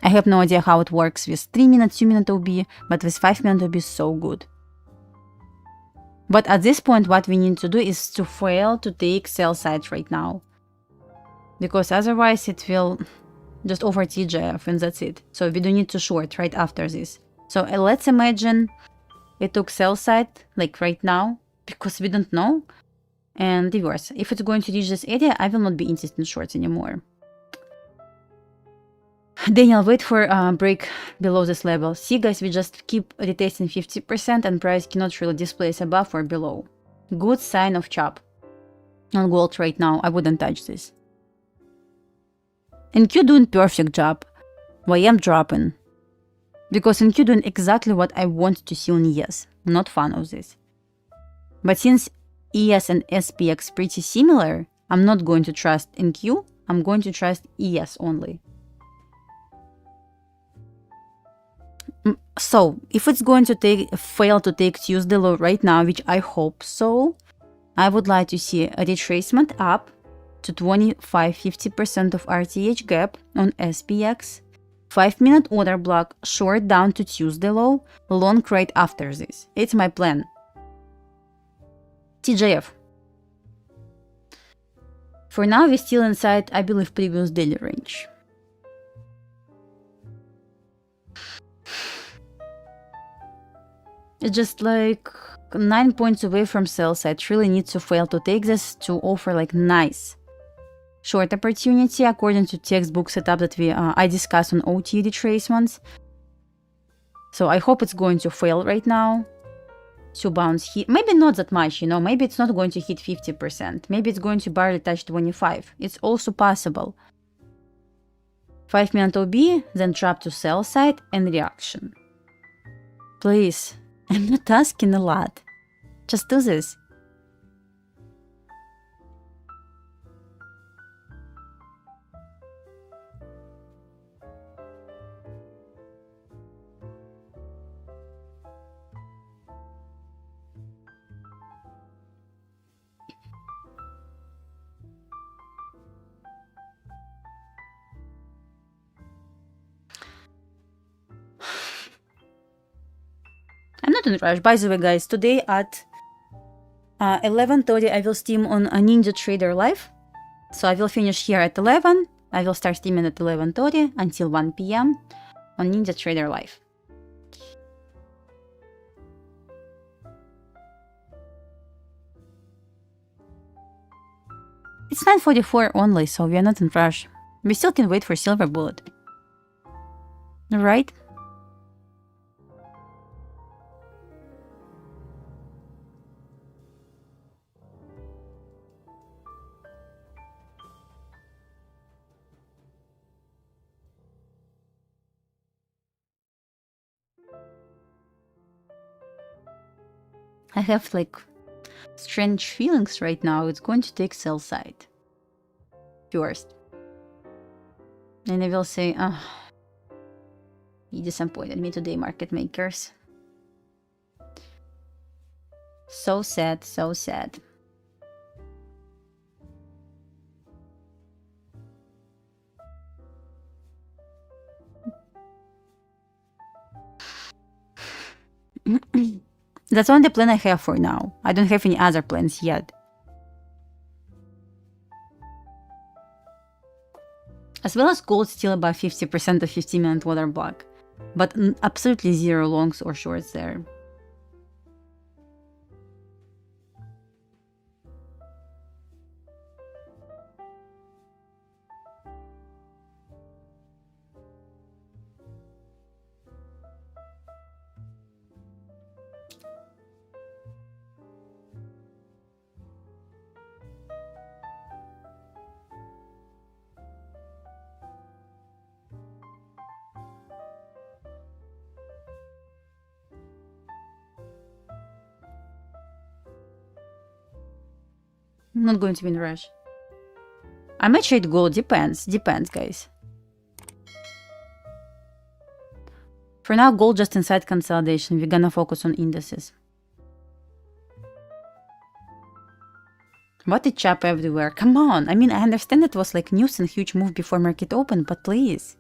I have no idea how it works with 3-minute, 2-minute OB, but with 5-minute OB is so good. But at this point, what we need to do is to fail to take sell side right now. Because otherwise it will just over TJF and that's it. So we don't need to short right after this. So let's imagine it took sell side like right now because we don't know. And reverse. If it's going to reach this area, I will not be interested in shorts anymore. Daniel, wait for break below this level. See guys, we just keep retesting 50% and price cannot really displace above or below. Good sign of chop. On gold right now, I wouldn't touch this. NQ doing perfect job. YM dropping. Because NQ doing exactly what I want to see on ES. Not fan of this. But since ES and SPX pretty similar, I'm not going to trust NQ. I'm going to trust ES only. So, if it's going to fail to take Tuesday low right now, which I hope so, I would like to see a retracement up to 25-50% of RTH gap on SPX, 5-minute order block, short down to Tuesday low, long right after this. It's my plan. TJF. For now, we're still inside, I believe, previous daily range. It's just like 9 points away from sell side. Really needs to fail to take this to offer like nice short opportunity according to textbook setup that I discussed on OT retracements. So I hope it's going to fail right now. To bounce here. Maybe not that much, you know. Maybe it's not going to hit 50%. Maybe it's going to barely touch 25. It's also possible. 5-minute OB, then trap to sell side and reaction. Please. I'm not asking a lot. Just do this. I'm not in a rush. By the way, guys, today at 11:30 I will stream on a Ninja Trader Live. So I will finish here at 11. I will start streaming at 11:30 until 1 p.m. on Ninja Trader Live. It's 9:44 only, so we are not in a rush. We still can wait for Silver Bullet. Right? I have like strange feelings right now. It's going to take sell side first. And I will say, you disappointed me today, market makers. So sad, so sad. That's only the plan I have for now. I don't have any other plans yet. As well as gold still above 50% of 15-minute order block. But absolutely zero longs or shorts there. I'm not going to be in a rush. I might trade gold. Depends, guys. For now, gold just inside consolidation. We're gonna focus on indices. What a chop everywhere. Come on. I mean, I understand it was like news and huge move before market open, but please.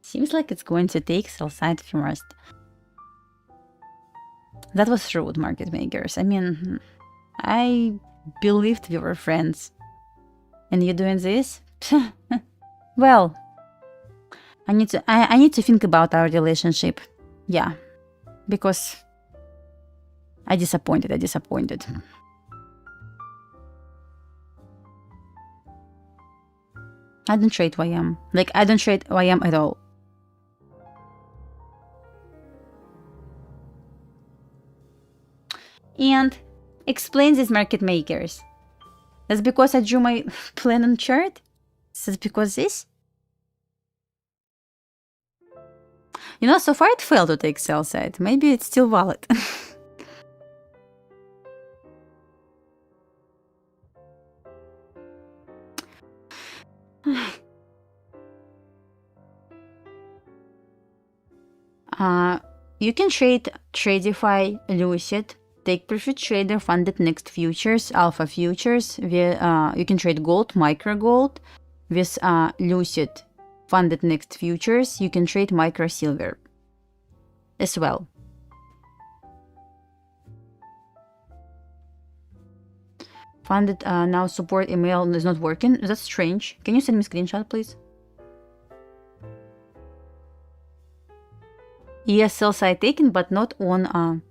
Seems like it's going to take sell side first. That was rude, market makers. I mean, I believed we were friends. And you doing this? Well, I need to think about our relationship. Yeah. Because I disappointed. I disappointed. I don't trade YM. Like, I don't trade YM at all. And explain these market makers. That's because I drew my plan on chart? Is it because this? You know, so far it failed to take sell side. Maybe it's still valid. You can trade Tradify, Lucid, Take Profit Trader, Funded Next Futures, Alpha Futures. You can trade gold, micro gold. With Lucid, Funded Next Futures, you can trade micro silver as well. Funded now support email is not working. That's strange. Can you send me a screenshot, please? Yes, sell side taken, but not on.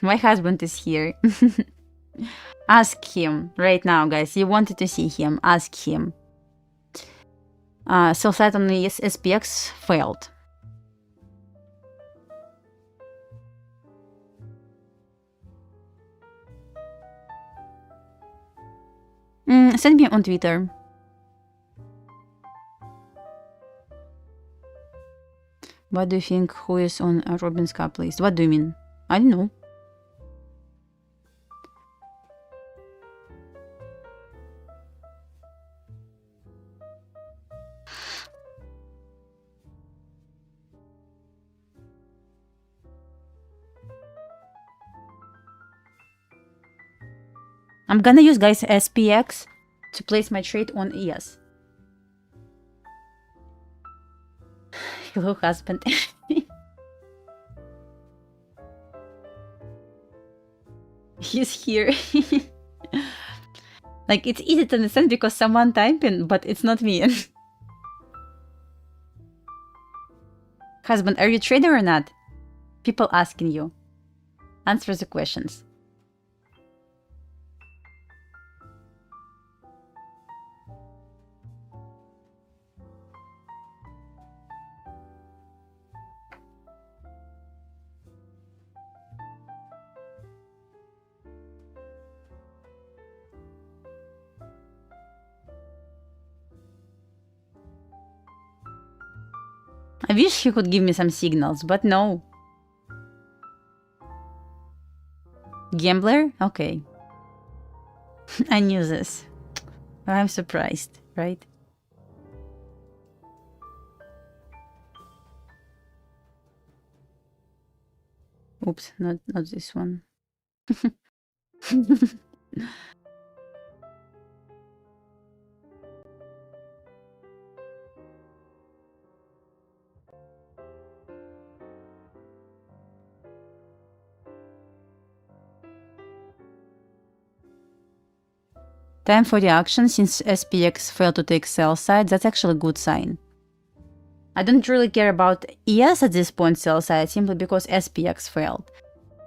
My husband is here. Ask him right now, guys. You wanted to see him. Ask him. Sell side on the SPX failed. Send me on Twitter. What do you think? Who is on Robin's Cup list? What do you mean? I don't know. I'm gonna use, guys, SPX to place my trade on ES. Hello, husband. He's here. Like, it's easy to understand because someone typing, but it's not me. Husband, are you a trader or not? People asking you. Answer the questions. I wish he could give me some signals, but no. Gambler? Okay. I knew this. I'm surprised, right? Oops, not this one. Time for the action since SPX failed to take sell side. That's actually a good sign. I don't really care about ES at this point sell side simply because SPX failed.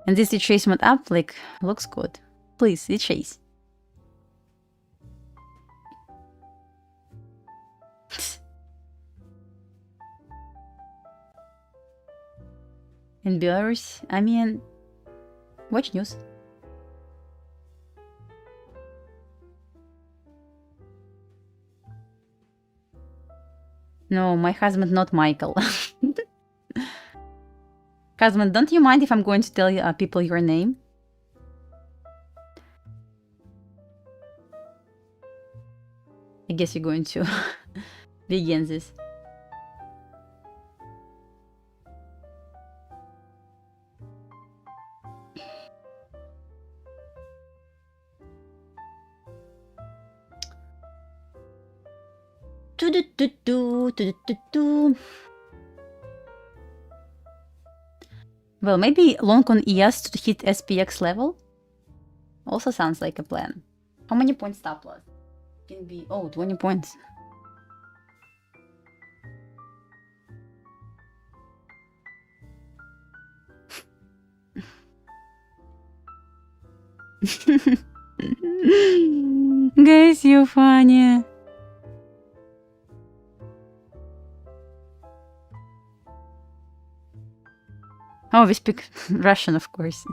And this retracement up, like, looks good. Please, retrace. In Belarus, I mean, watch news. No, my husband, not Michael. Husband, don't you mind if I'm going to tell you, people your name? I guess you're going to begin this. Well, maybe long on ES to hit SPX level? Also sounds like a plan. How many points stop loss? Can be, 20 points. Guys, you're funny. Oh, we speak Russian, of course.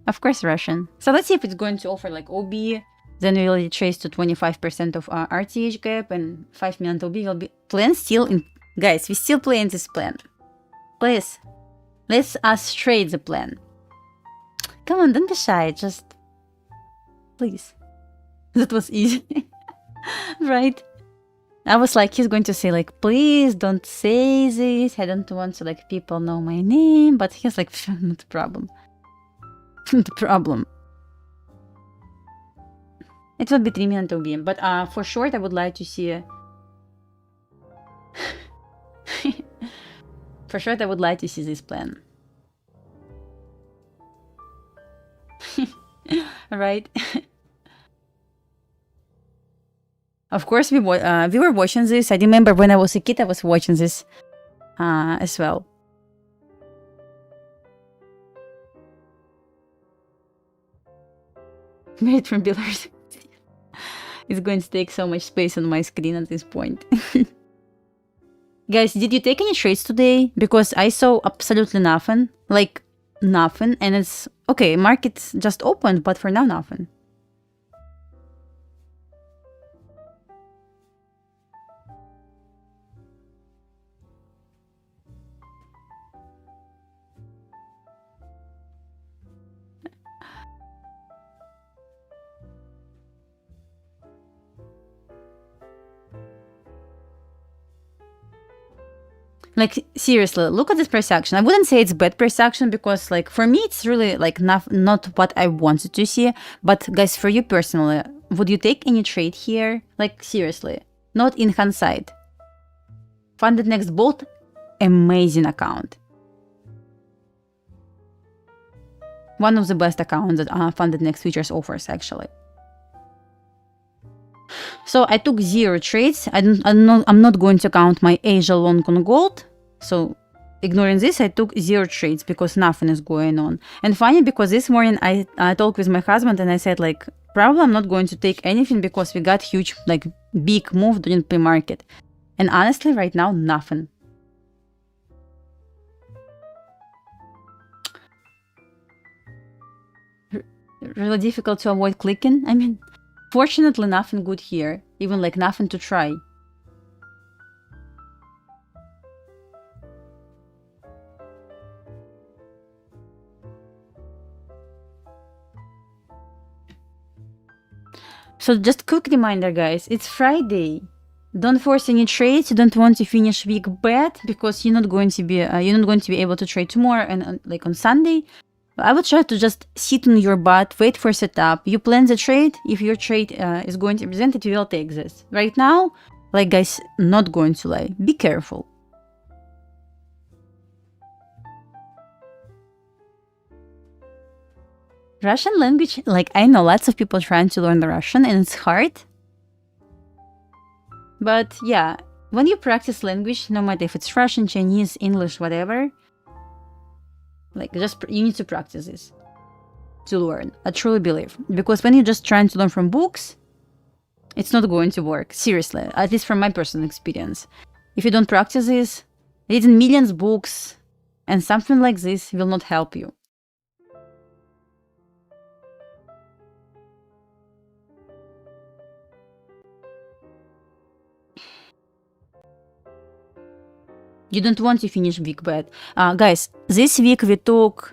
Of course, Russian. So let's see if it's going to offer like OB. Then we will retrace to 25% of our RTH gap, and 5 minute OB will be plan still in. Guys, we still playing this plan. Please, let's us trade the plan. Come on, don't be shy. Just please. That was easy, right? I was like, he's going to say like, please don't say this. I don't want to like people know my name. But he's like, not a problem. Not a problem. It will be 3 minute OB. But for short, I would like to see. For short, I would like to see this plan. Right? Of course, we were watching this. I remember when I was a kid, I was watching this as well. Made from Belarus. It's going to take so much space on my screen at this point. Guys, did you take any trades today? Because I saw absolutely nothing. Like, nothing. And it's... Okay, markets just opened, but for now, nothing. Like, seriously, look at this price action. I wouldn't say it's bad price action because, like, for me, it's really, like, not what I wanted to see. But, guys, for you personally, would you take any trade here? Like, seriously. Not in hindsight. Funded Next Bolt, amazing account. One of the best accounts that Funded Next Futures offers, actually. So I took 0 trades. I'm not going to count my Asia long on gold. So ignoring this, I took 0 trades because nothing is going on. And funny because this morning I talked with my husband and I said like, probably I'm not going to take anything because we got huge, like big move during pre-market. And honestly, right now, nothing. Really difficult to avoid clicking. I mean, fortunately, nothing good here. Even like nothing to try. So just quick reminder, guys, it's Friday. Don't force any trades. You don't want to finish week bad because you're not going to be able to trade tomorrow and like on Sunday. I would try to just sit on your butt, wait for setup. You plan the trade. If your trade is going to present it, you will take this. Right now, like guys, not going to lie. Be careful. Russian language, like I know lots of people trying to learn the Russian and it's hard. But yeah, when you practice language, no matter if it's Russian, Chinese, English, whatever, like just you need to practice this to learn. I truly believe. Because when you're just trying to learn from books, it's not going to work. Seriously, at least from my personal experience. If you don't practice this, reading millions of books and something like this will not help you. You don't want to finish week bad. Guys, this week we took...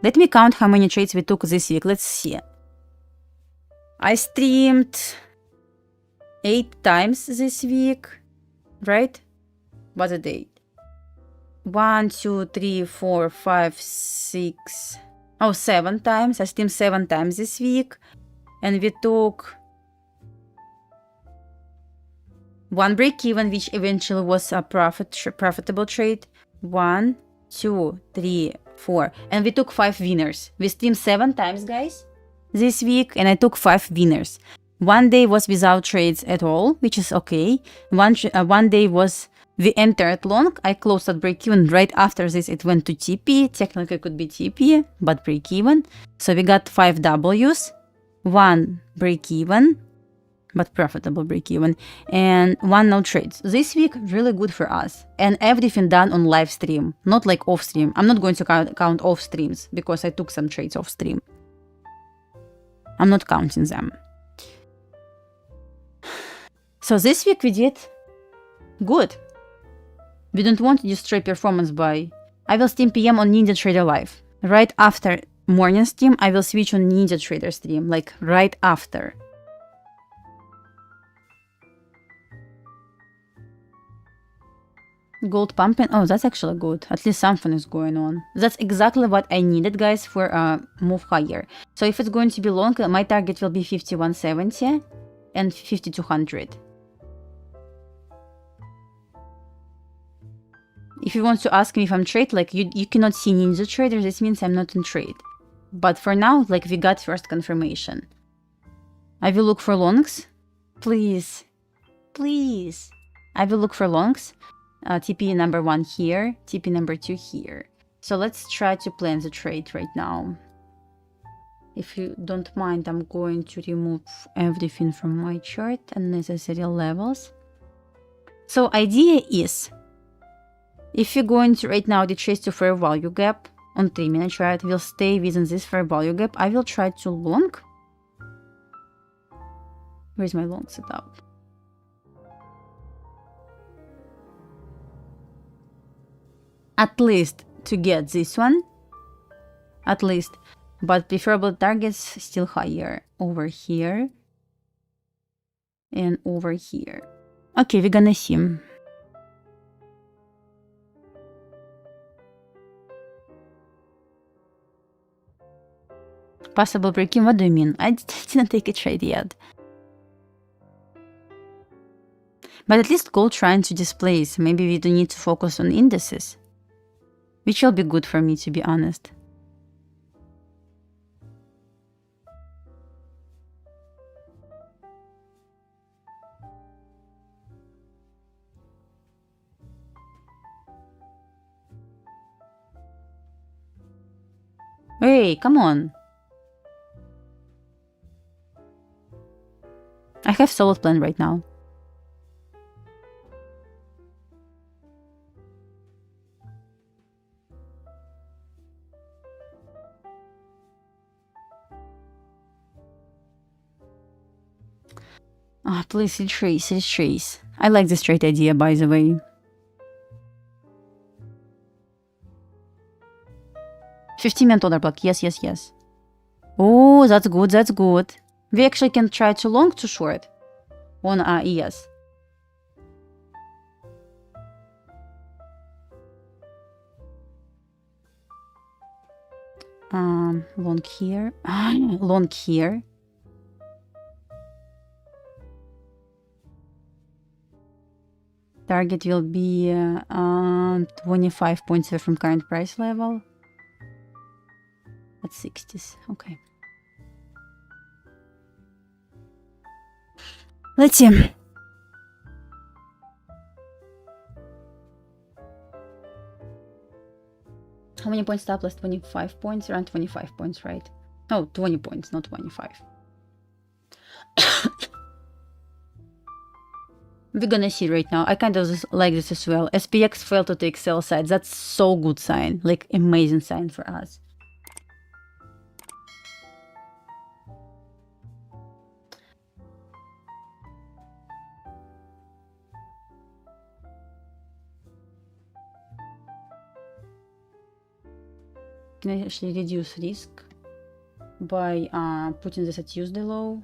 Let me count how many trades we took this week. Let's see. I streamed 8 times this week, right? What's the date? 1, 2, 3, 4, 5, 6... Oh, 7 times. I streamed 7 times this week. And we took... 1 break-even, which eventually was a profitable trade. 1, 2, 3, 4. And we took 5 winners. We streamed 7 times, guys, this week, and I took 5 winners. 1 day was without trades at all, which is okay. One day was We entered long. I closed at break even. Right after this, it went to TP. Technically, it could be TP, but break even. So we got 5 Ws, 1 break even, but profitable break even, and 1 no trades. This week, really good for us. And everything done on live stream, not like off stream. I'm not going to count off streams because I took some trades off stream. I'm not counting them. So this week we did good. We don't want to destroy performance by... I will stream PM on Ninja Trader Live. Right after morning stream, I will switch on Ninja Trader stream, like right after. Gold pumping. Oh, that's actually good. At least something is going on. That's exactly what I needed, guys, for a move higher. So if it's going to be long, my target will be 5170 and 5200. If you want to ask me if I'm trade, like you cannot see Ninja Trader, this means I'm not in trade. But for now, like we got first confirmation. I will look for longs. Please. Please. I will look for longs. TP number 1 here, TP number 2 here. So let's try to plan the trade right now. If you don't mind, I'm going to remove everything from my chart, unnecessary levels. So idea is, if you're going to right now retrace to fair value gap on 3-minute chart, will stay within this fair value gap. I will try to long. Where's my long setup? At least to get this one. At least. But preferable targets still higher. Over here. And over here. Okay, we're gonna see. Possible break-in? What do you mean? I didn't take a trade yet. But at least gold trying to displace. Maybe we don't need to focus on indices. Which will be good for me, to be honest. Hey, come on. I have solid plan right now. Ah, please retrace. I like this trade idea, by the way. 15-minute order block. Yes, yes, yes. Oh, that's good, that's good. We actually can try to long to short on ES. Long here. Long here. Target will be 25 points away from current price level. At 60s. Okay. Let's see. How many points stop loss? 25 points? Around 25 points, right? No, 20 points, not 25. We're gonna see right now. I kind of like this as well. SPX failed to take sell side. That's so good sign. Like, amazing sign for us. Can I actually reduce risk by putting this at Tuesday low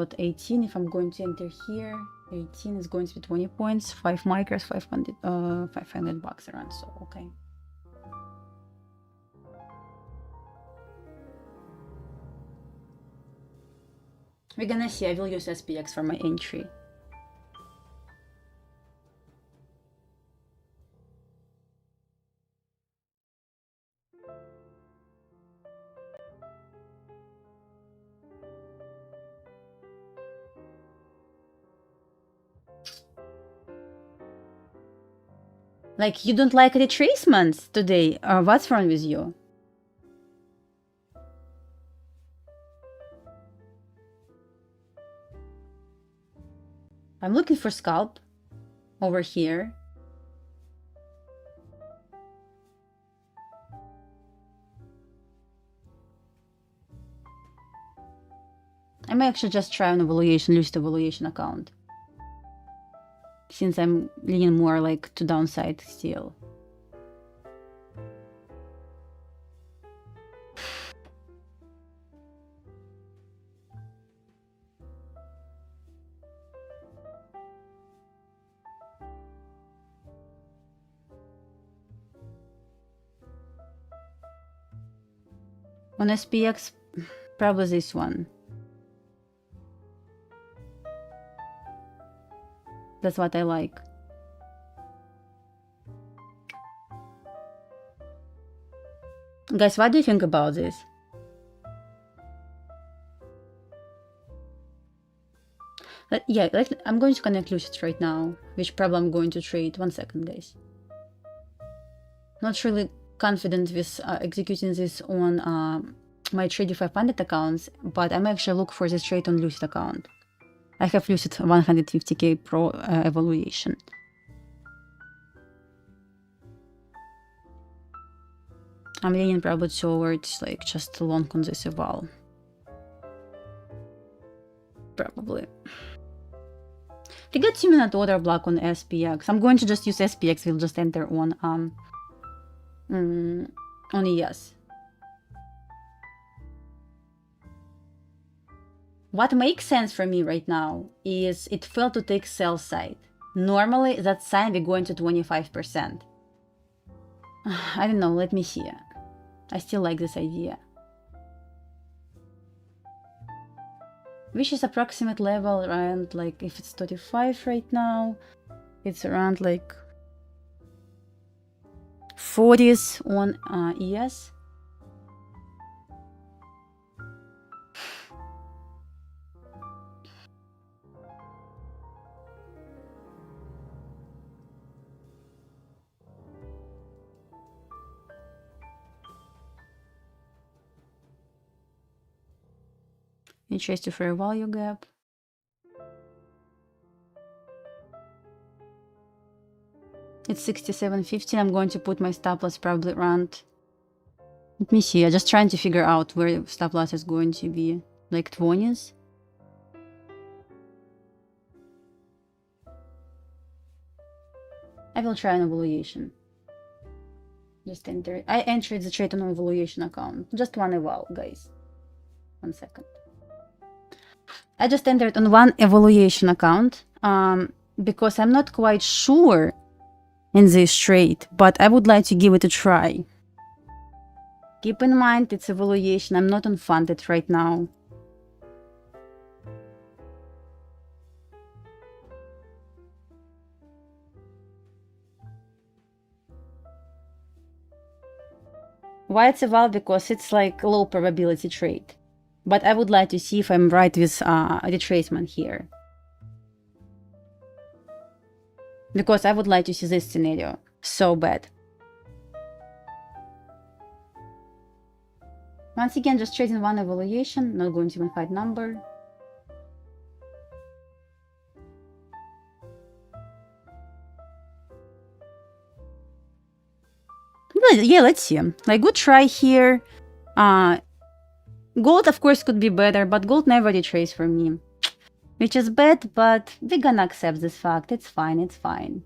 at 18. If I'm going to enter here, 18 is going to be 20 points, 5 micros, 500 bucks around. So okay. We're gonna see. I will use SPX for my entry. Like, you don't like retracements today? Or what's wrong with you? I'm looking for scalp over here. I may actually just try an evaluation, lucid evaluation account, since I'm leaning more like to downside still. On SPX, probably this one. That's what I like. Guys, what do you think about this? Yeah, I'm going to connect Lucid right now, which probably I'm going to trade. 1 second, guys. Not really confident with executing this on my Trading 500 accounts, but I'm actually look for this trade on Lucid account. I have Lucid 150k Pro evaluation. I'm leaning probably towards like just long on this eval. Probably. To get 2-minute order block on SPX, I'm going to just use SPX. We'll just enter on ES. What makes sense for me right now is it failed to take sell side. Normally, that sign we're going to 25%. I don't know, let me see. I still like this idea. Which is approximate level around, like, if it's 35 right now, it's around like 40s on ES. It tries to fair value gap. It's 67.50. I'm going to put my stop loss probably around. Let me see. I'm just trying to figure out where stop loss is going to be. Like 20s. I will try an evaluation. Just enter. I entered the trade on an evaluation account. Just one eval, guys. 1 second. I just entered on one evaluation account because I'm not quite sure in this trade, but I would like to give it a try. Keep in mind it's evaluation. I'm not unfunded right now. Why it's eval? Because it's like low probability trade. But I would like to see if I'm right with retracement here. Because I would like to see this scenario so bad. Once again, just trading one evaluation, not going to even hide number. Yeah, let's see. Like, good try here. Gold, of course, could be better, but gold never retrace for me. Which is bad, but we're gonna accept this fact. It's fine, it's fine.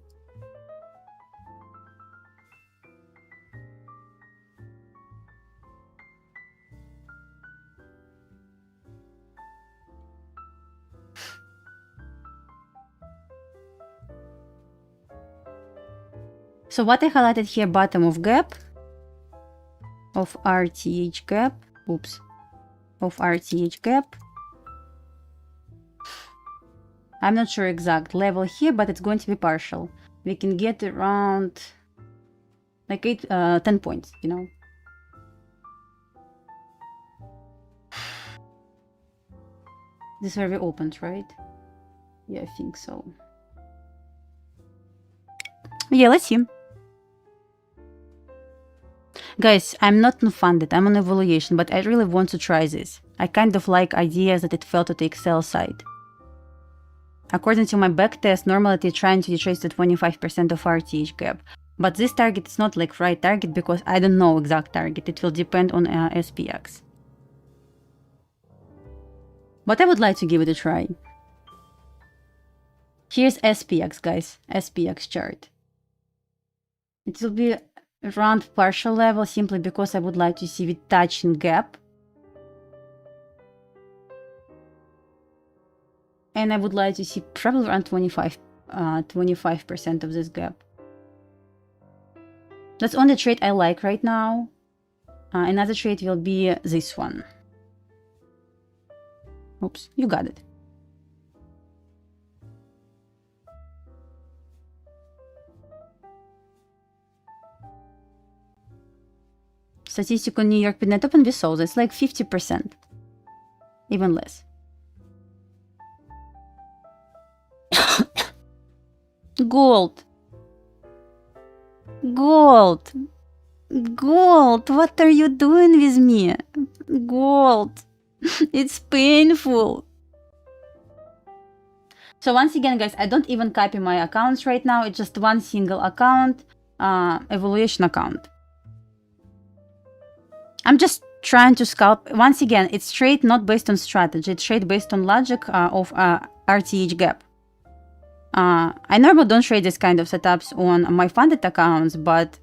So what I highlighted here, bottom of gap, of RTH gap, oops, of RTH gap. I'm not sure exact level here, but it's going to be partial. We can get around like 10 points, you know. This is where we opened, right? Yeah, I think so. Yeah, let's see. Guys, I'm not funded, I'm on evaluation, but I really want to try this. I kind of like ideas that it fell to the sell side. According to my backtest, normally they're trying to retrace the 25% of RTH gap. But this target is not like right target because I don't know exact target. It will depend on SPX. But I would like to give it a try. Here's SPX, guys. SPX chart. It will be around partial level simply because I would like to see it touching gap. And I would like to see probably around 25% of this gap. That's only trade I like right now. Another trade will be this one. Oops, you got it. Statistic on New York Midnight Open, we saw this, like 50%. Even less. Gold. Gold. Gold. What are you doing with me? Gold. It's painful. So once again, guys, I don't even copy my accounts right now. It's just one single account, evaluation account. I'm just trying to scalp. Once again, it's trade not based on strategy. It's trade based on logic of RTH gap. I normally don't trade this kind of setups on my funded accounts, but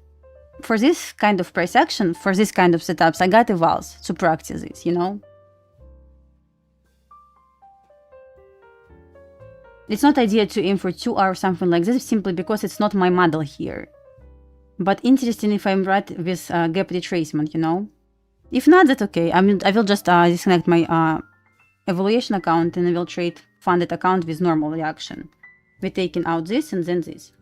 for this kind of price action, for this kind of setups, I got evals to practice it, you know? It's not ideal to aim for 2 hours or something like this, simply because it's not my model here. But interesting if I'm right with gap retracement, you know? If not, that's okay. I will just disconnect my evaluation account and I will trade funded account with normal reaction. We're taking out this and then this.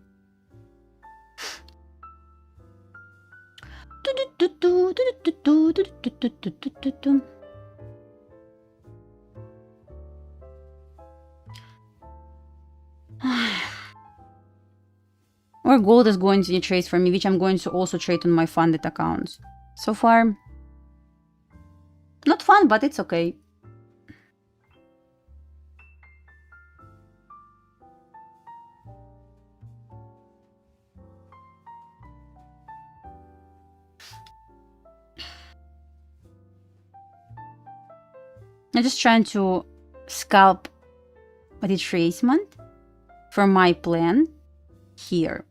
Or gold is going to trade for me, which I'm going to also trade on my funded accounts. So far, not fun, but it's okay. I'm just trying to scalp retracement for my plan here.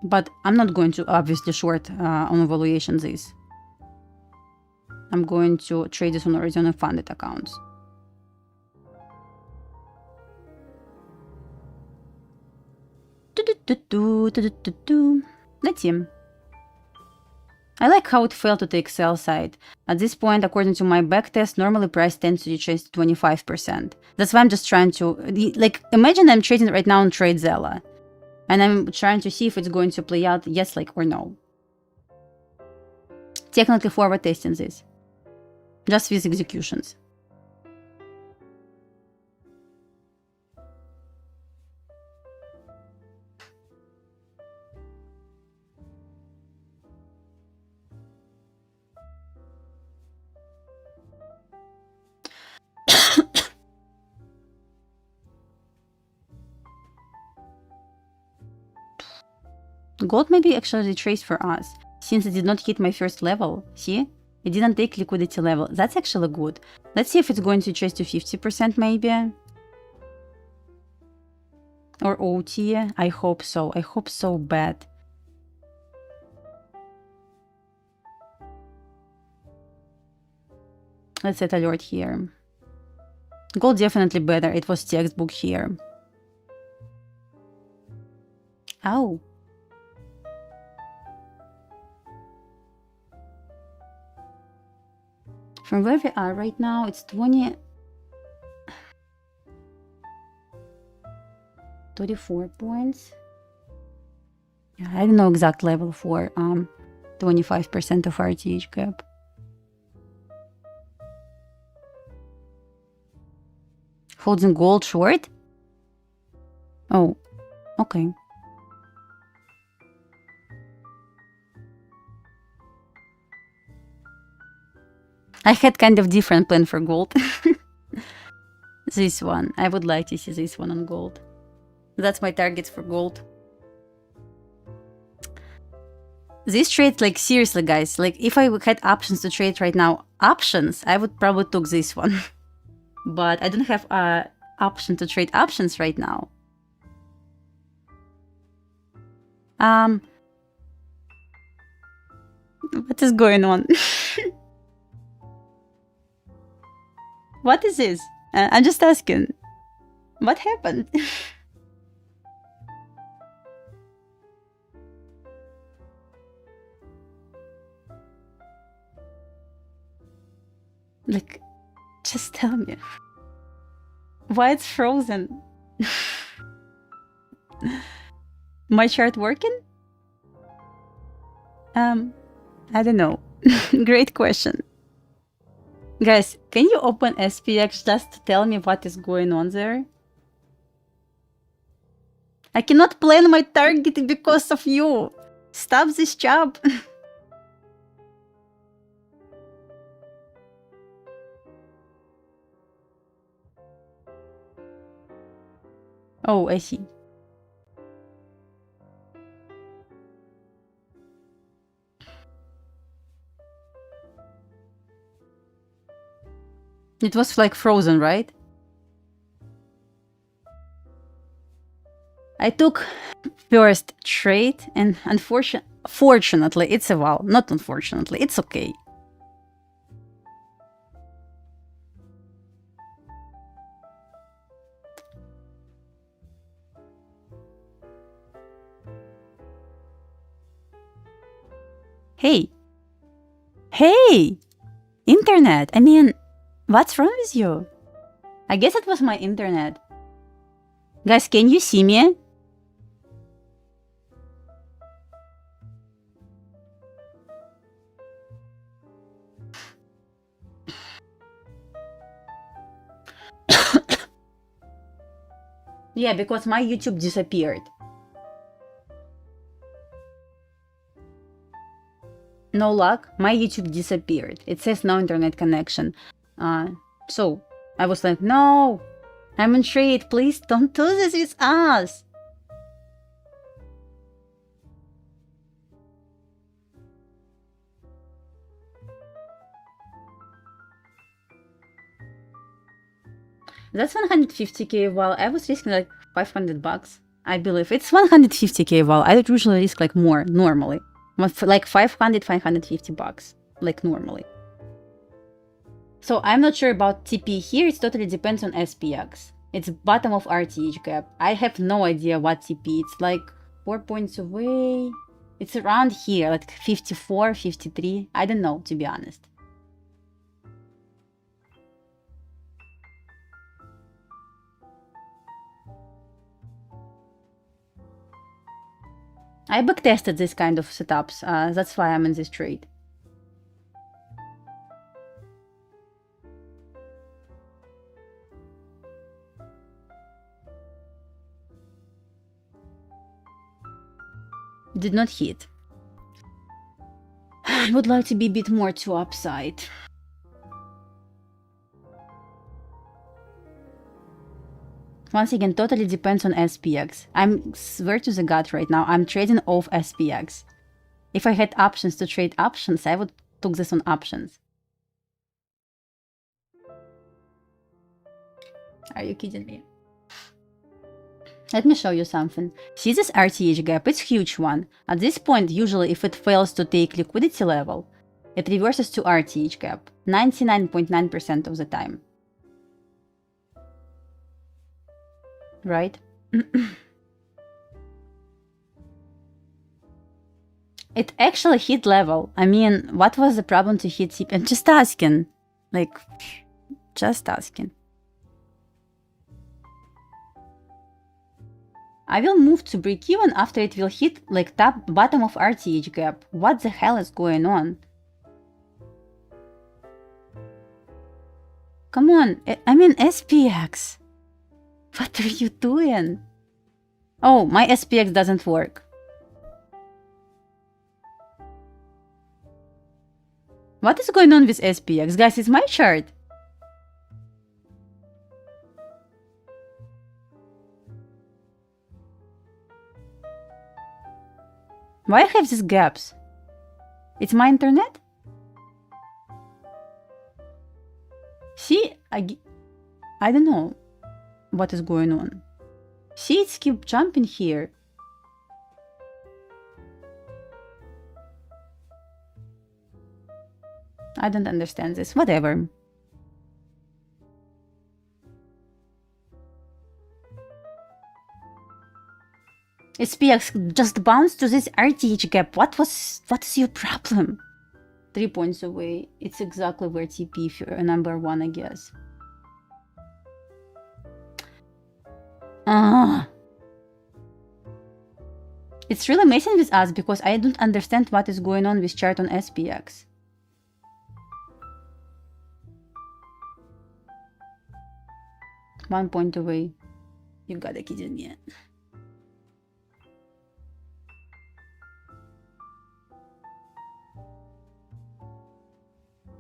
But I'm not going to obviously short on evaluation this. I'm going to trade this on original funded accounts. Let's see. I like how it fell to the Excel side. At this point, according to my backtest, normally price tends to retrace to 25%. That's why I'm just trying to, like, imagine I'm trading right now on TradeZella. And I'm trying to see if it's going to play out yes, like, or no. Technically forward testing this. Just with executions. Gold maybe actually retraced for us, since it did not hit my first level. See? It didn't take liquidity level. That's actually good. Let's see if it's going to retrace to 50% maybe. Or OT. I hope so. I hope so bad. Let's set alert here. Gold definitely better. It was textbook here. Ow. From where we are right now, it's 24 points. Yeah, I don't know exact level for 25% of RTH gap. Holding gold short? Oh, okay. I had kind of different plan for gold. This one. I would like to see this one on gold. That's my targets for gold. This trade, like, seriously, guys, like, if I had options to trade right now, I would probably took this one. But I don't have a option to trade options right now. What is going on? What is this? I'm just asking. What happened? Like, just tell me. Why it's frozen? My chart working? I don't know. Great question. Guys, can you open SPX just to tell me what is going on there? I cannot plan my target because of you. Stop this job. Oh, I see. It was like frozen, right? I took first trade and fortunately, it's a wow. Not unfortunately, it's okay. Hey. Hey! Internet! I mean, what's wrong with you? I guess it was my internet. Guys, can you see me? Yeah, because my YouTube disappeared. No luck, my YouTube disappeared. It says no internet connection. So I was like, no, I'm in trade. Please don't do this with us. That's 150k while I was risking like 500 bucks. I believe it's 150k while I usually risk like more normally. Like 550 bucks, like normally. So I'm not sure about TP here. It totally depends on SPX. It's bottom of RTH gap. I have no idea what TP. It's like 4 points away. It's around here, like 54, 53. I don't know, to be honest. I backtested this kind of setups. That's why I'm in this trade. Did not hit. I would like to be a bit more to upside. Once again, totally depends on SPX. I'm swear to the God right now, I'm trading off SPX. If I had options to trade options, I would took this on options. Are you kidding me? Let me show you something. See this RTH gap? It's a huge one. At this point, usually if it fails to take liquidity level, it reverses to RTH gap 99.9% of the time. Right? It actually hit level. I mean, what was the problem to hit CP? I'm just asking. Like, just asking. I will move to break even after it will hit like bottom of RTH gap. What the hell is going on? Come on, I mean SPX. What are you doing? Oh, my SPX doesn't work. What is going on with SPX? Guys, it's my chart. Why I have these gaps? It's my internet? See, I don't know what is going on. See, it's keep jumping here. I don't understand this. Whatever. SPX just bounced to this RTH gap. What is your problem? 3 points away. It's exactly where TP if you're number 1, I guess. It's really messing with us because I don't understand what is going on with chart on SPX. One point away. You gotta kidding me.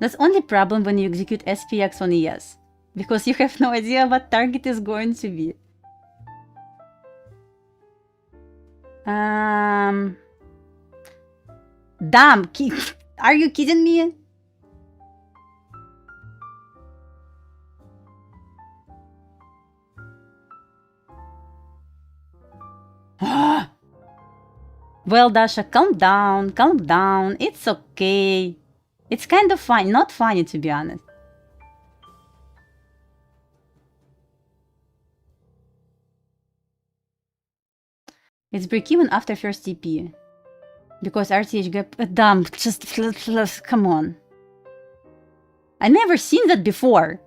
That's only problem when you execute SPX on ES, because you have no idea what target is going to be. Damn, are you kidding me? Well, Dasha, calm down, calm down. It's okay. It's kind of fun, not funny to be honest. It's break even after first TP. Because RTH gap, damn, just come on. I never seen that before.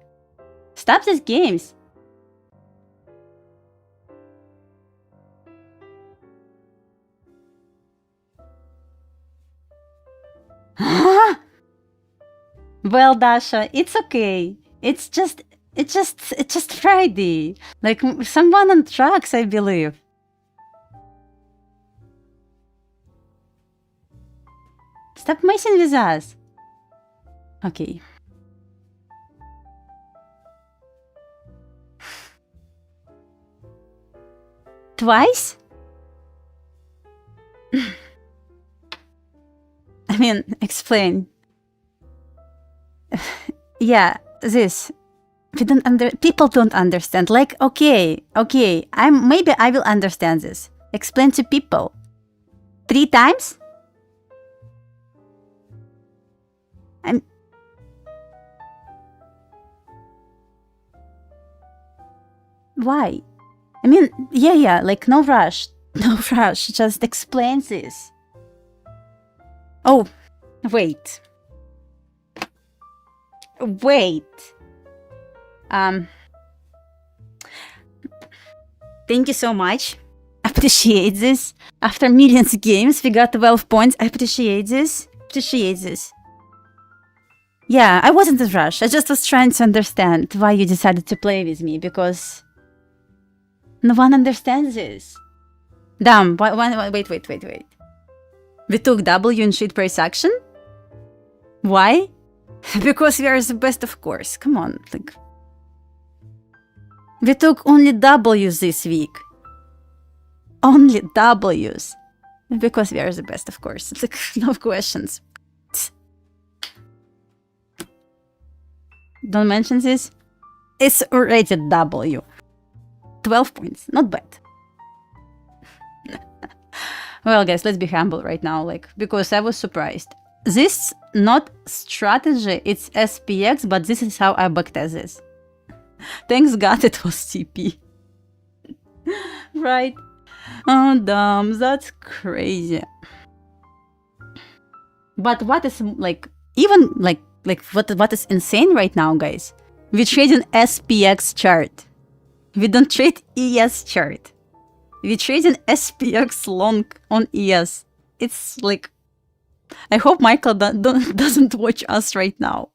Stop these games. Well, Dasha, it's okay. It's just Friday. Like someone on tracks, I believe. Stop messing with us. Okay. Twice? I mean, explain. Yeah, this. People don't understand. Like, okay, maybe I will understand this. Explain to people. 3 times? Why? I mean, yeah, like no rush. No rush, just explain this. Oh, wait. Thank you so much. Appreciate this. After millions of games, we got 12 points. I appreciate this. Yeah, I wasn't in a rush. I just was trying to understand why you decided to play with me, because no one understands this. Damn, wait. We took W in shit price action? Why? Because we are the best, of course. Come on, like. We took only W's this week. Only W's. Because we are the best, of course. Like, no questions. Don't mention this. It's already W. 12 points. Not bad. Well, guys, let's be humble right now, like, because I was surprised. This not strategy, it's SPX, but this is how I backtest this. Thanks God it was TP. Right? Oh, damn, that's crazy. But what is, like, even, like what is insane right now, guys? We trade an SPX chart. We don't trade ES chart. We trade an SPX long on ES. It's like, I hope Michael doesn't watch us right now.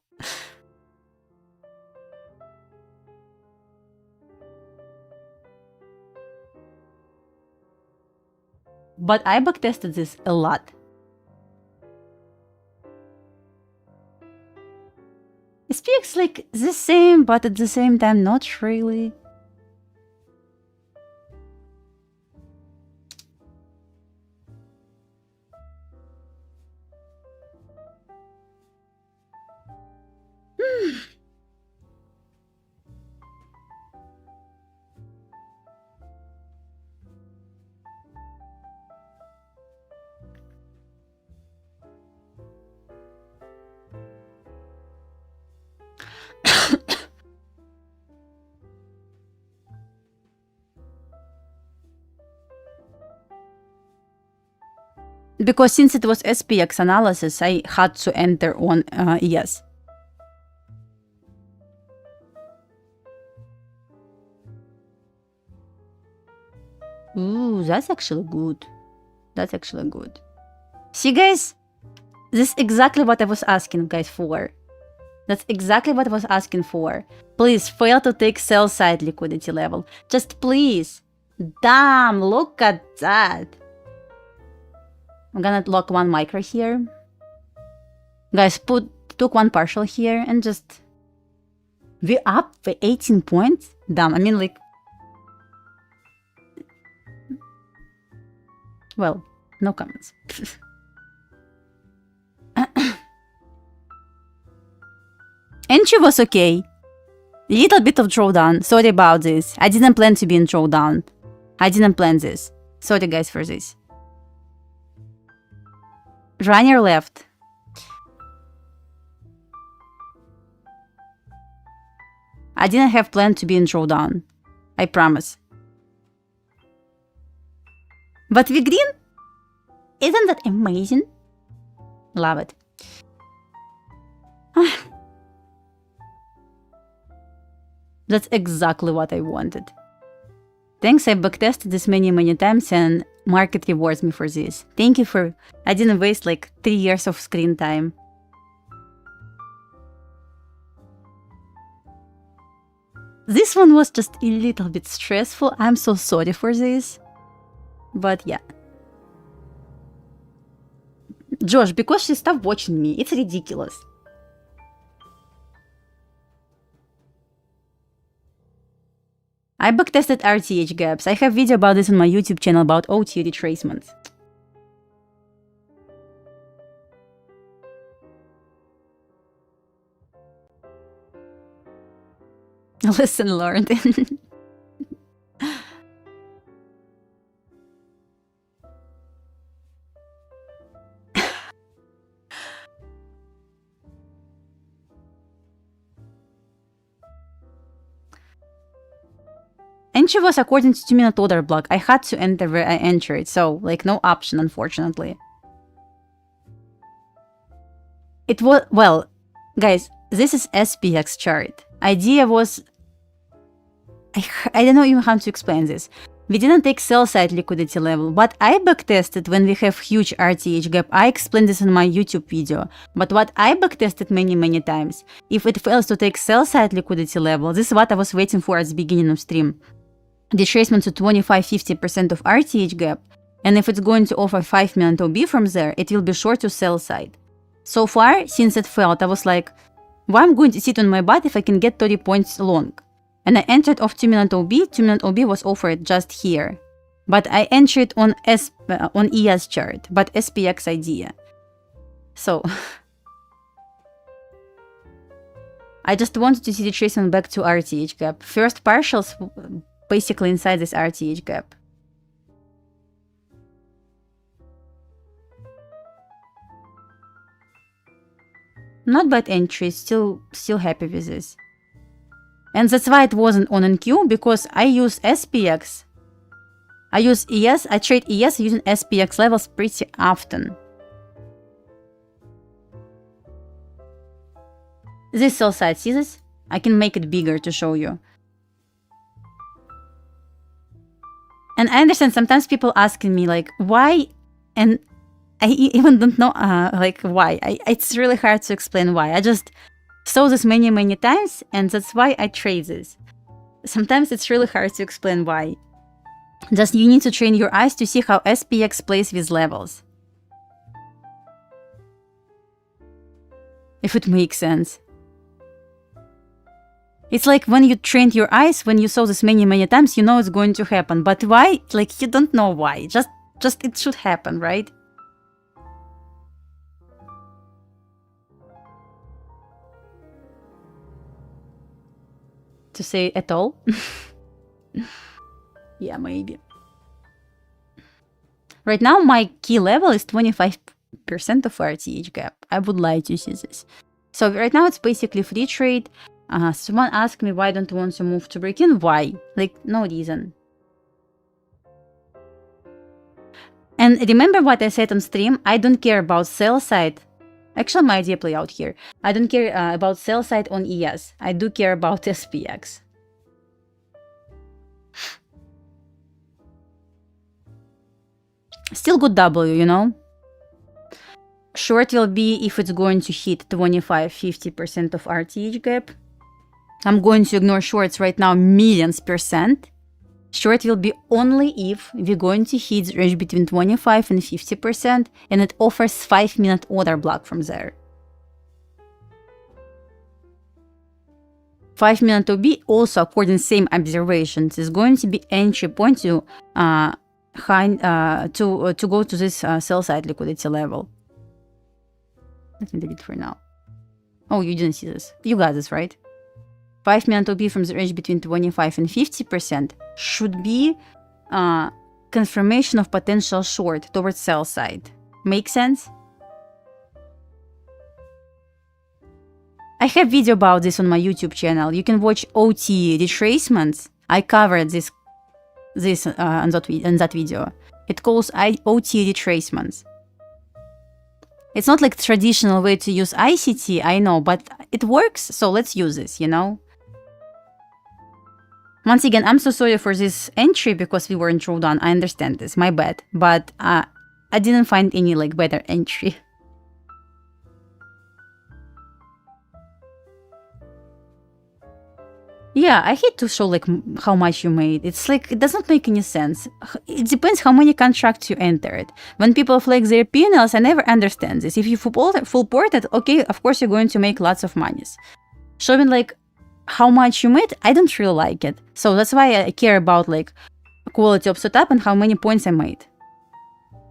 But I backtested this a lot. SPX like the same, but at the same time, not really. Because since it was SPX analysis, I had to enter on ES. Ooh, that's actually good. That's actually good. See, guys? This is exactly what I was asking, guys, for. That's exactly what I was asking for. Please, fail to take sell side liquidity level. Just please. Damn, look at that. I'm gonna lock one micro here. Guys, took one partial here and just... We're up for 18 points? Damn, I mean, like... Well, no comments. Entry was okay. Little bit of drawdown. Sorry about this. I didn't plan to be in drawdown. I didn't plan this. Sorry guys for this. Runner left. I didn't have planned to be in drawdown. I promise. But we green? Isn't that amazing? Love it. That's exactly what I wanted. Thanks, I backtested this many times and market rewards me for this. Thank you for... I didn't waste like 3 years of screen time. This one was just a little bit stressful. I'm so sorry for this. But yeah. Josh, because she stopped watching me. It's ridiculous. I backtested RTH gaps. I have video about this on my YouTube channel about OT retracement. Lesson learned. Entry was according to 2-minute order block. I had to enter where I entered, so like no option, unfortunately. It was, well, guys, this is SPX chart. Idea was, I don't know even how to explain this. We didn't take sell side liquidity level, but I backtested when we have huge RTH gap. I explained this in my YouTube video. But what I backtested many times, if it fails to take sell side liquidity level, this is what I was waiting for at the beginning of stream. Retracement to 25-50% of RTH gap, and if it's going to offer 5-minute OB from there, it will be short to sell side. So far, since it failed, I was like, why I'm going to sit on my butt if I can get 30 points long? And I entered off 2-minute OB. 2-minute OB was offered just here. But I entered on ES chart, but SPX idea. So, I just wanted to see retracement back to RTH gap. First partials basically inside this RTH gap. Not bad entry, still happy with this. And that's why it wasn't on NQ, because I use SPX. I use ES, I trade ES using SPX levels pretty often. This sell side, see this? I can make it bigger to show you. And I understand sometimes people asking me like, why? And I even don't know like why. It's really hard to explain why. I just saw this many times, and that's why I trade this. Sometimes it's really hard to explain why. Just you need to train your eyes to see how SPX plays with levels. If it makes sense. It's like when you trained your eyes, when you saw this many times, you know it's going to happen. But why? Like, you don't know why. Just it should happen, right? To say at all? Yeah, maybe. Right now, my key level is 25% of RTH gap. I would like to see this. So right now, it's basically free trade. Someone asked me, why don't you want to move to break-in? Why? Like, no reason. And remember what I said on stream? I don't care about sell side. Actually, my idea play out here. I don't care about sell side on ES. I do care about SPX. Still good W, you know? Short will be if it's going to hit 25-50% of RTH gap. I'm going to ignore shorts right now millions %. Short will be only if we're going to hit the range between 25 and 50% and it offers 5-minute order block from there. 5-minute OB also, according to same observations, is going to be entry point to go to this sell side liquidity level. Let me delete for now. Oh, you didn't see this. You got this, right? 5-minute OB from the range between 25 and 50% should be confirmation of potential short towards sell side. Make sense? I have video about this on my YouTube channel. You can watch OT retracements. I covered this on that video. It calls OT retracements. It's not like traditional way to use ICT, I know, but it works, so let's use this, you know? Once again, I'm so sorry for this entry because we were in drawdown. I understand this, my bad. But I didn't find any like better entry. Yeah, I hate to show like how much you made. It's like, it doesn't make any sense. It depends how many contracts you entered. When people flex their P&Ls, I never understand this. If you full ported, okay, of course you're going to make lots of monies. Showing like how much you made, I don't really like it. So that's why I care about like quality of setup and how many points I made.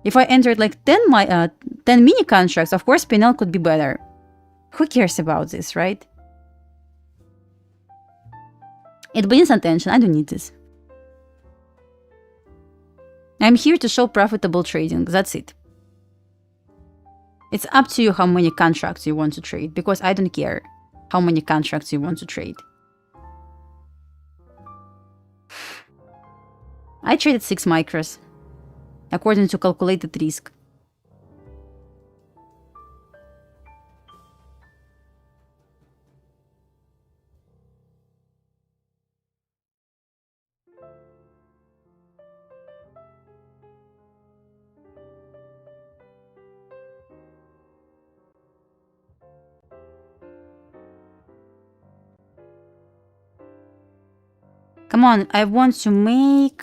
If I entered like 10 mini contracts, of course P&L could be better. Who cares about this, right? It brings attention. I don't need this. I'm here to show profitable trading. That's it. It's up to you how many contracts you want to trade, because I don't care how many contracts you want to trade. I traded 6 micros, according to calculated risk. Come on, I want to make...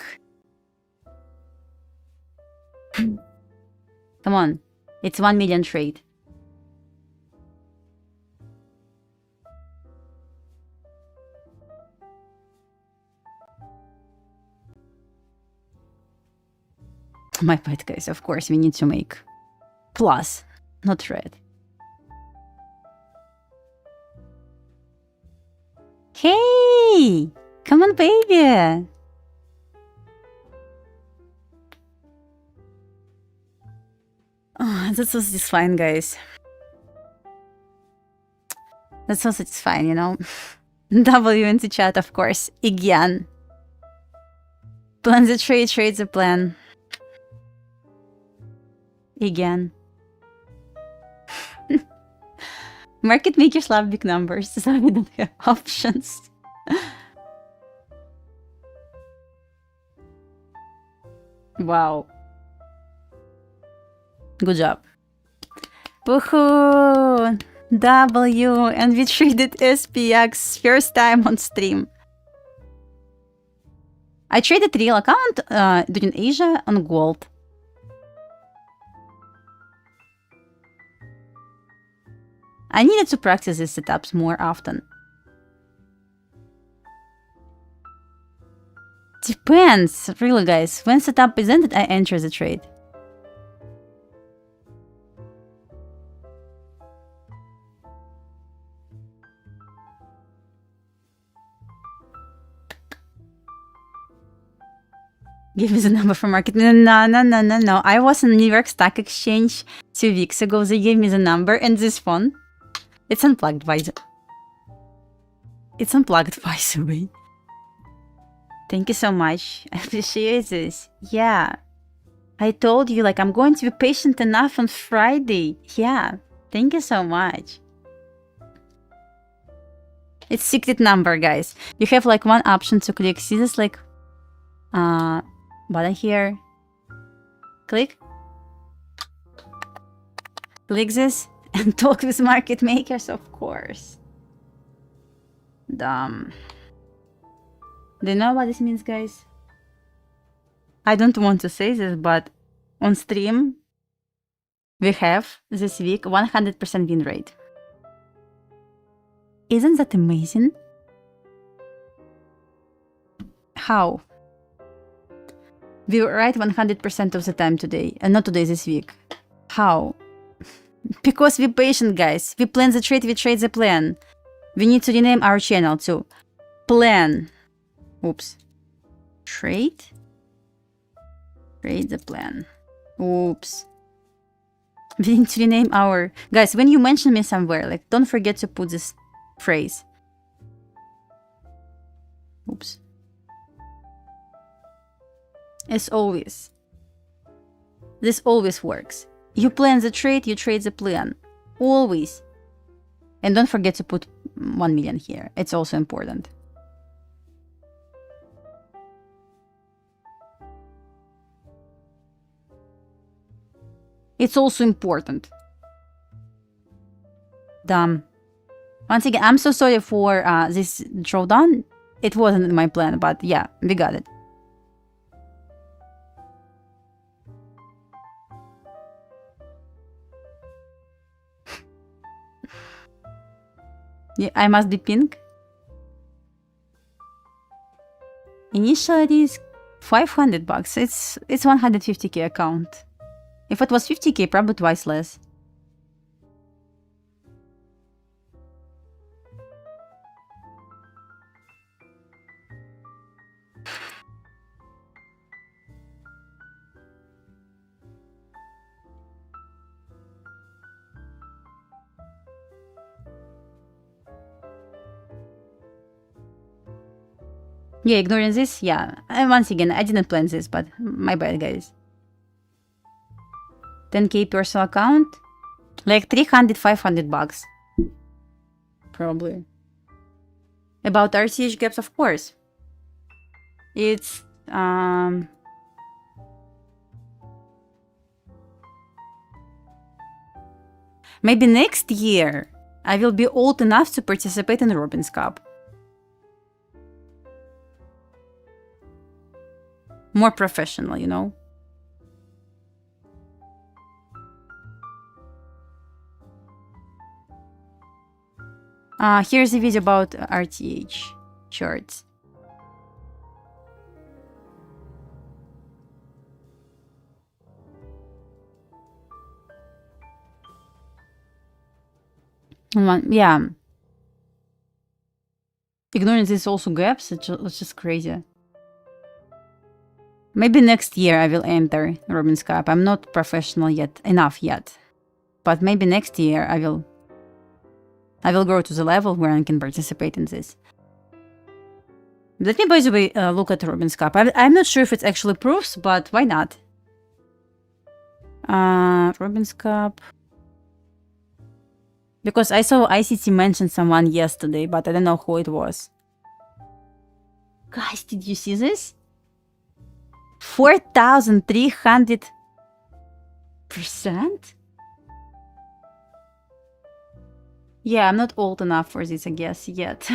Come on, it's 1 million trade. My bad, guys, of course, we need to make plus, not red. Hey! Come on, baby! Oh, that's so satisfying, guys. That's so satisfying, you know? W into chat, of course. Again. Plan the trade, trade the plan. Again. Market makers love big numbers, so we don't have options. Wow. Good job. Woohoo! W, and we traded SPX first time on stream. I traded real account during Asia on gold. I needed to practice these setups more often. Depends, really, guys. When setup is ended, I enter the trade. Give me the number for market. No. I was in New York Stock Exchange 2 weeks ago. They gave me the number and this phone. It's unplugged, by the way. Thank you so much. I appreciate this. Yeah. I told you, like, I'm going to be patient enough on Friday. Yeah. Thank you so much. It's secret number, guys. You have, like, one option to click. See this, like, button here. Click this and talk with market makers, of course. Dumb. Do you know what this means, guys? I don't want to say this, but on stream, we have this week 100% win rate. Isn't that amazing? How? We were right 100% of the time today, and not today, this week. How? Because we're patient, guys. We plan the trade, we trade the plan. We need to rename our channel to plan. Oops. Trade the plan. Oops. We need to rename our... Guys, when you mention me somewhere, like, don't forget to put this phrase. Oops. As always. This always works. You plan the trade, you trade the plan. Always. And don't forget to put 1 million here. It's also important. It's also important. Dumb. Once again, I'm so sorry for this drawdown. It wasn't in my plan, but yeah, we got it. Yeah, I must be pink. Initially, it is $500. It's 150k account. If it was 50k, probably twice less. Yeah, ignoring this, yeah. And once again, I didn't plan this, but my bad, guys. 10k personal account, like 300, $500. Probably. About RCH gaps, of course. It's, maybe next year, I will be old enough to participate in the Robin's Cup. More professional, you know? Here's a video about RTH charts. Yeah. Ignoring this also gaps, it's just crazy. Maybe next year I will enter Robin's Cup. I'm not professional enough yet. But maybe next year I will grow to the level where I can participate in this. Let me, by the way, look at Robin's Cup. I'm not sure if it's actually proofs, but why not? Robin's Cup. Because I saw ICT mention someone yesterday, but I don't know who it was. Guys, did you see this? 4,300%? Yeah, I'm not old enough for this, I guess, yet.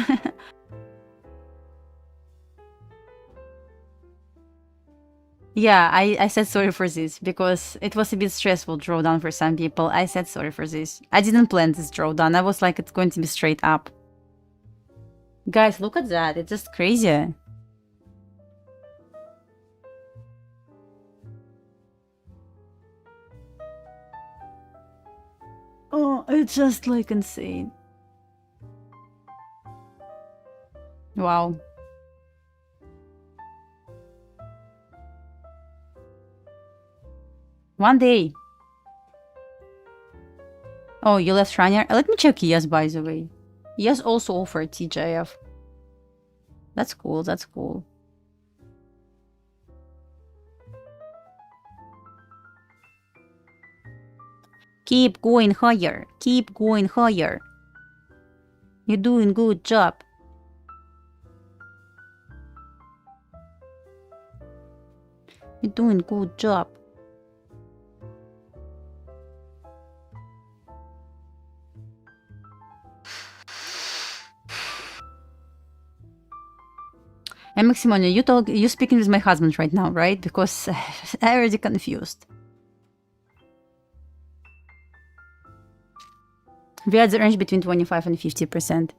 Yeah, I said sorry for this, because it was a bit stressful drawdown for some people. I said sorry for this. I didn't plan this drawdown. I was like, it's going to be straight up. Guys, look at that. It's just crazy. Oh, it's just like insane. Wow. One day. Oh, you left Shriner? Let me check Yes, by the way. Yes also offered TJF. That's cool, that's cool. Keep going higher. Keep going higher. You're doing good job. You're doing good job. And Maximilian, you speaking with my husband right now, right? Because I already confused. We had the range between 25 and 50%.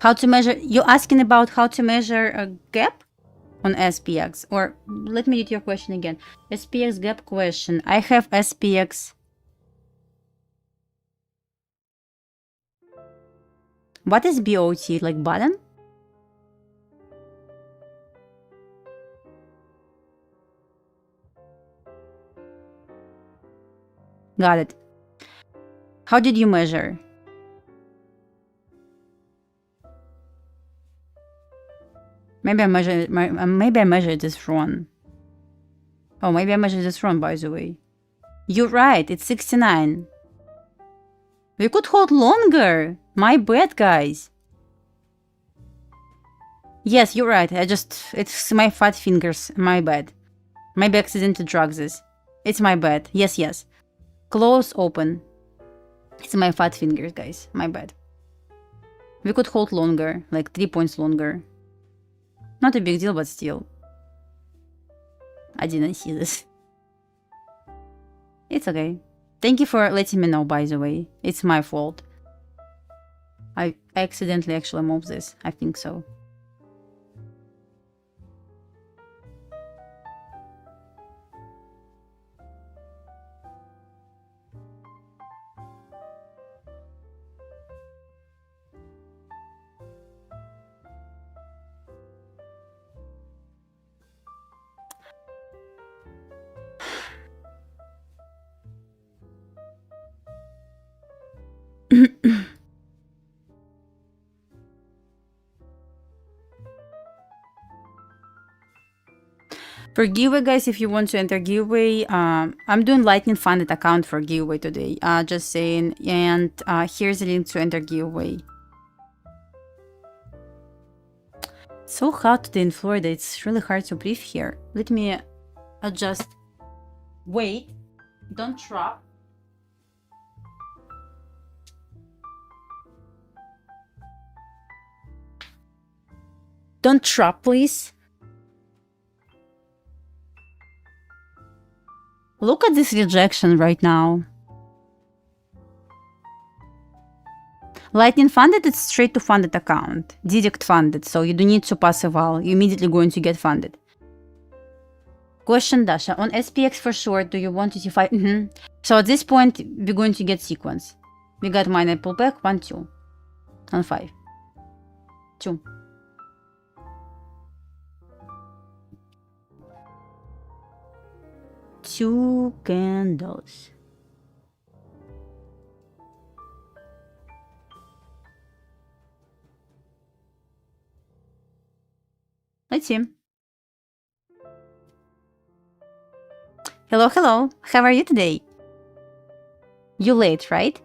How to measure? You're asking about how to measure a gap on SPX? Or let me read your question again. SPX gap question. I have SPX. What is BOT? Like button? Got it. How did you measure? Maybe I measured this wrong. Oh, maybe I measured this wrong, by the way. You're right, it's 69. We could hold longer. My bad, guys. Yes, you're right. It's my fat fingers. My bad. Maybe I accidentally drug this. It's my bad. Yes. Close, open. It's my fat fingers, guys. My bad. We could hold longer, like 3 points longer. Not a big deal, but still. I didn't see this. It's okay. Thank you for letting me know, by the way. It's my fault. I accidentally actually moved this. I think so. For giveaway, guys, if you want to enter giveaway, I'm doing lightning funded account for giveaway today. Just saying. And here's the link to enter giveaway. It's so hot today in Florida. It's really hard to breathe here. Let me adjust. Wait. Don't drop. Don't drop, please. Look at this rejection right now. Lightning funded, it's straight to funded account. Direct funded, so you don't need to pass a val. You're immediately going to get funded. Question, Dasha. On SPX for short, do you want to see 5? So at this point, we're going to get sequence. We got minor pullback, 1, 2. On 5. 2. Two candles. Let's see. Hello. How are you today? You late, right?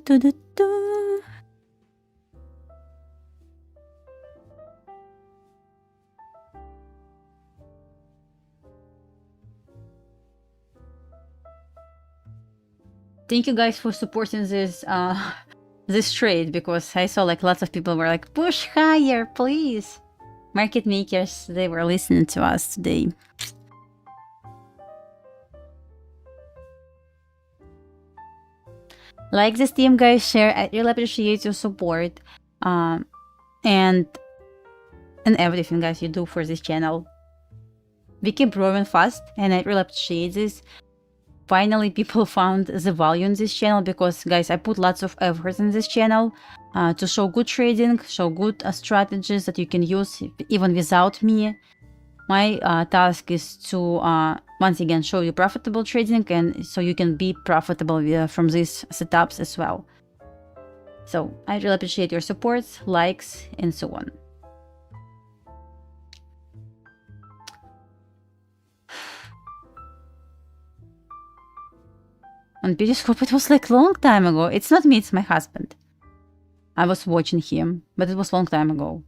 Do-do-do. Thank you guys for supporting this this trade, because I saw like lots of people were like, push higher, please. Market makers, they were listening to us today. Like this team, guys, share. I really appreciate your support, and everything, guys, you do for this channel. We keep growing fast, and I really appreciate this. Finally, people found the value in this channel, because, guys, I put lots of effort in this channel to show good trading, show good strategies that you can use even without me. My task is to once again show you profitable trading, and so you can be profitable from these setups as well. So I really appreciate your support, likes, and so on. On Periscope, it was like long time ago. It's not me, it's my husband. I was watching him, but it was long time ago.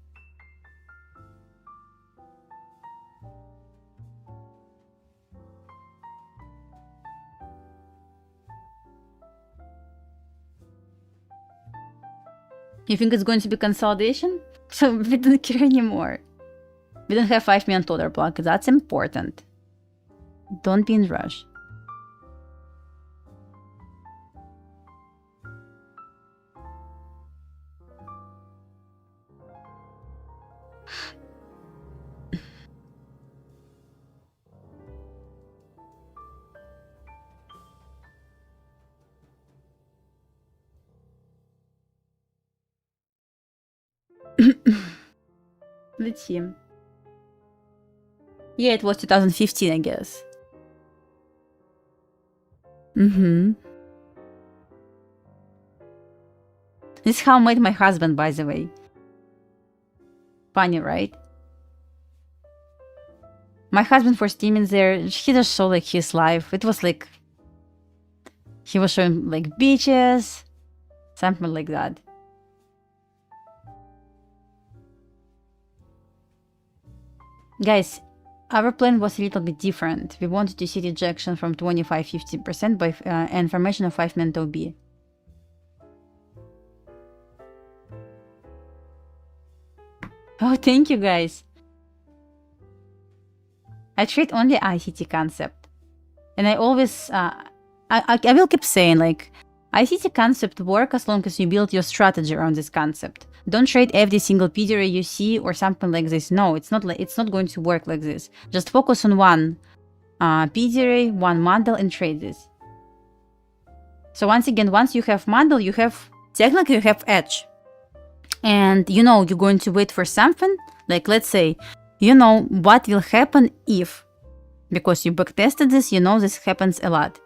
You think it's going to be consolidation? So we don't care anymore. We don't have 5 million order block. That's important. Don't be in a rush. Let's see. Yeah, it was 2015, I guess. This is how I met my husband, by the way. Funny, right? My husband first team in there, he just showed like his life. It was like he was showing like beaches, something like that. Guys, our plan was a little bit different. We wanted to see rejection from 25-50% by information of 5-minute OB. Oh, thank you, guys. I trade only ICT Concept. And I always, I will keep saying, like, ICT Concept work as long as you build your strategy around this concept. Don't trade every single PDR you see or something like this. No, it's not going to work like this. Just focus on one PDR, one model, and trade this. So once again, once you have model, you have, technically you have edge. And you know, you're going to wait for something, like let's say, you know what will happen if, because you backtested this, you know this happens a lot.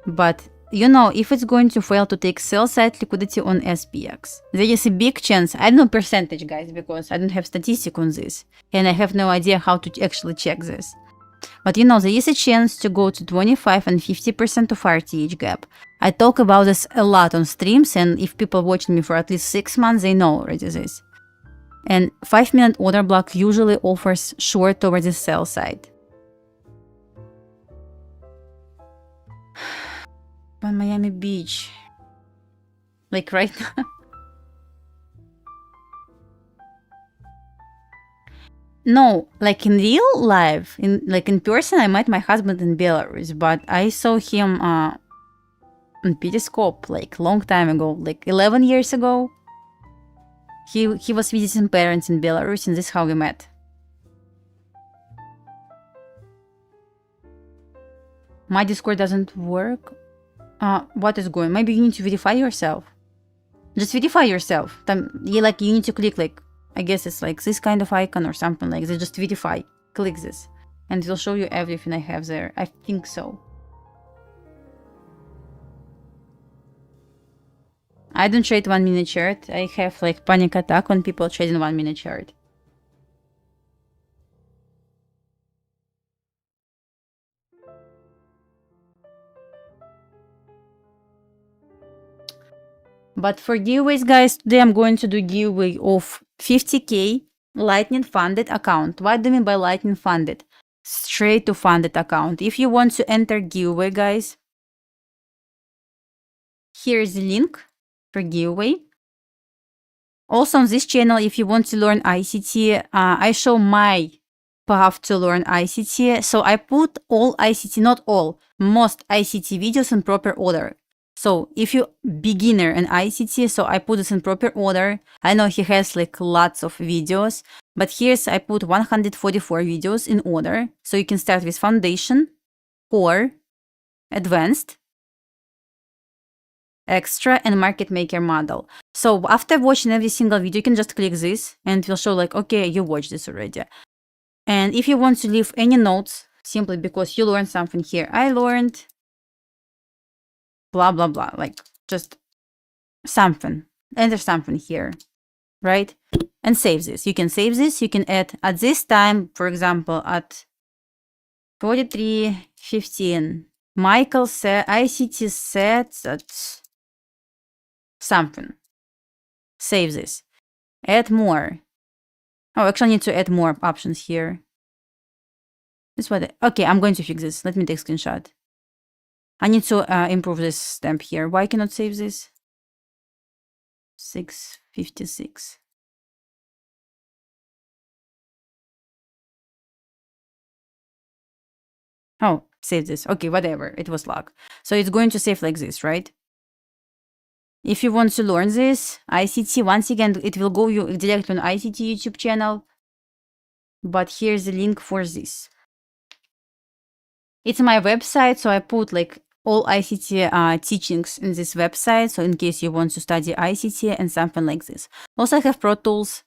But you know, if it's going to fail to take sell side liquidity on SPX, there is a big chance, I don't know percentage, guys, because I don't have statistic on this, and I have no idea how to actually check this. But you know, there is a chance to go to 25 and 50% of RTH gap. I talk about this a lot on streams, and if people watching me for at least 6 months, they know already this. And 5-minute order block usually offers short towards the sell side. But Miami Beach, like right now. No, like in real life, in person, I met my husband in Belarus, but I saw him on Periscope like long time ago, like 11 years ago. He was visiting parents in Belarus, and this is how we met. My Discord doesn't work. What is going? Maybe you need to verify yourself. Just verify yourself. You need to click like, I guess it's like this kind of icon or something like this. Just verify. Click this, and it will show you everything I have there. I think so. I don't trade 1-minute chart. I have like panic attack on people trading 1-minute chart. But for giveaways, guys, today I'm going to do giveaway of 50k Lightning funded account. What do I mean by Lightning funded? Straight to funded account. If you want to enter giveaway, guys, here is the link for giveaway. Also on this channel, if you want to learn ICT, I show my path to learn ICT. So I put all ICT, not all, most ICT videos in proper order. So if you beginner in ICT, so I put this in proper order. I know he has like lots of videos, but here's I put 144 videos in order. So you can start with foundation, core, advanced, extra, and market maker model. So after watching every single video, you can just click this and it will show like, okay, you watched this already. And if you want to leave any notes, simply because you learned something here, I learned blah, blah, blah, like just something, enter something here, right? And save this. You can save this. You can add at this time, for example, at 43:15, Michael said, ICT said that something. Save this. Add more. Oh, actually, I need to add more options here. This what? Okay, I'm going to fix this. Let me take a screenshot. I need to improve this stamp here. Why cannot save this? 656. Oh, save this. Okay, whatever. It was locked. So it's going to save like this, right? If you want to learn this, ICT, once again, it will go you directly on ICT YouTube channel. But here's the link for this. It's my website, so I put like all ICT teachings in this website. So in case you want to study ICT and something like this. Also, I have Pro Tools.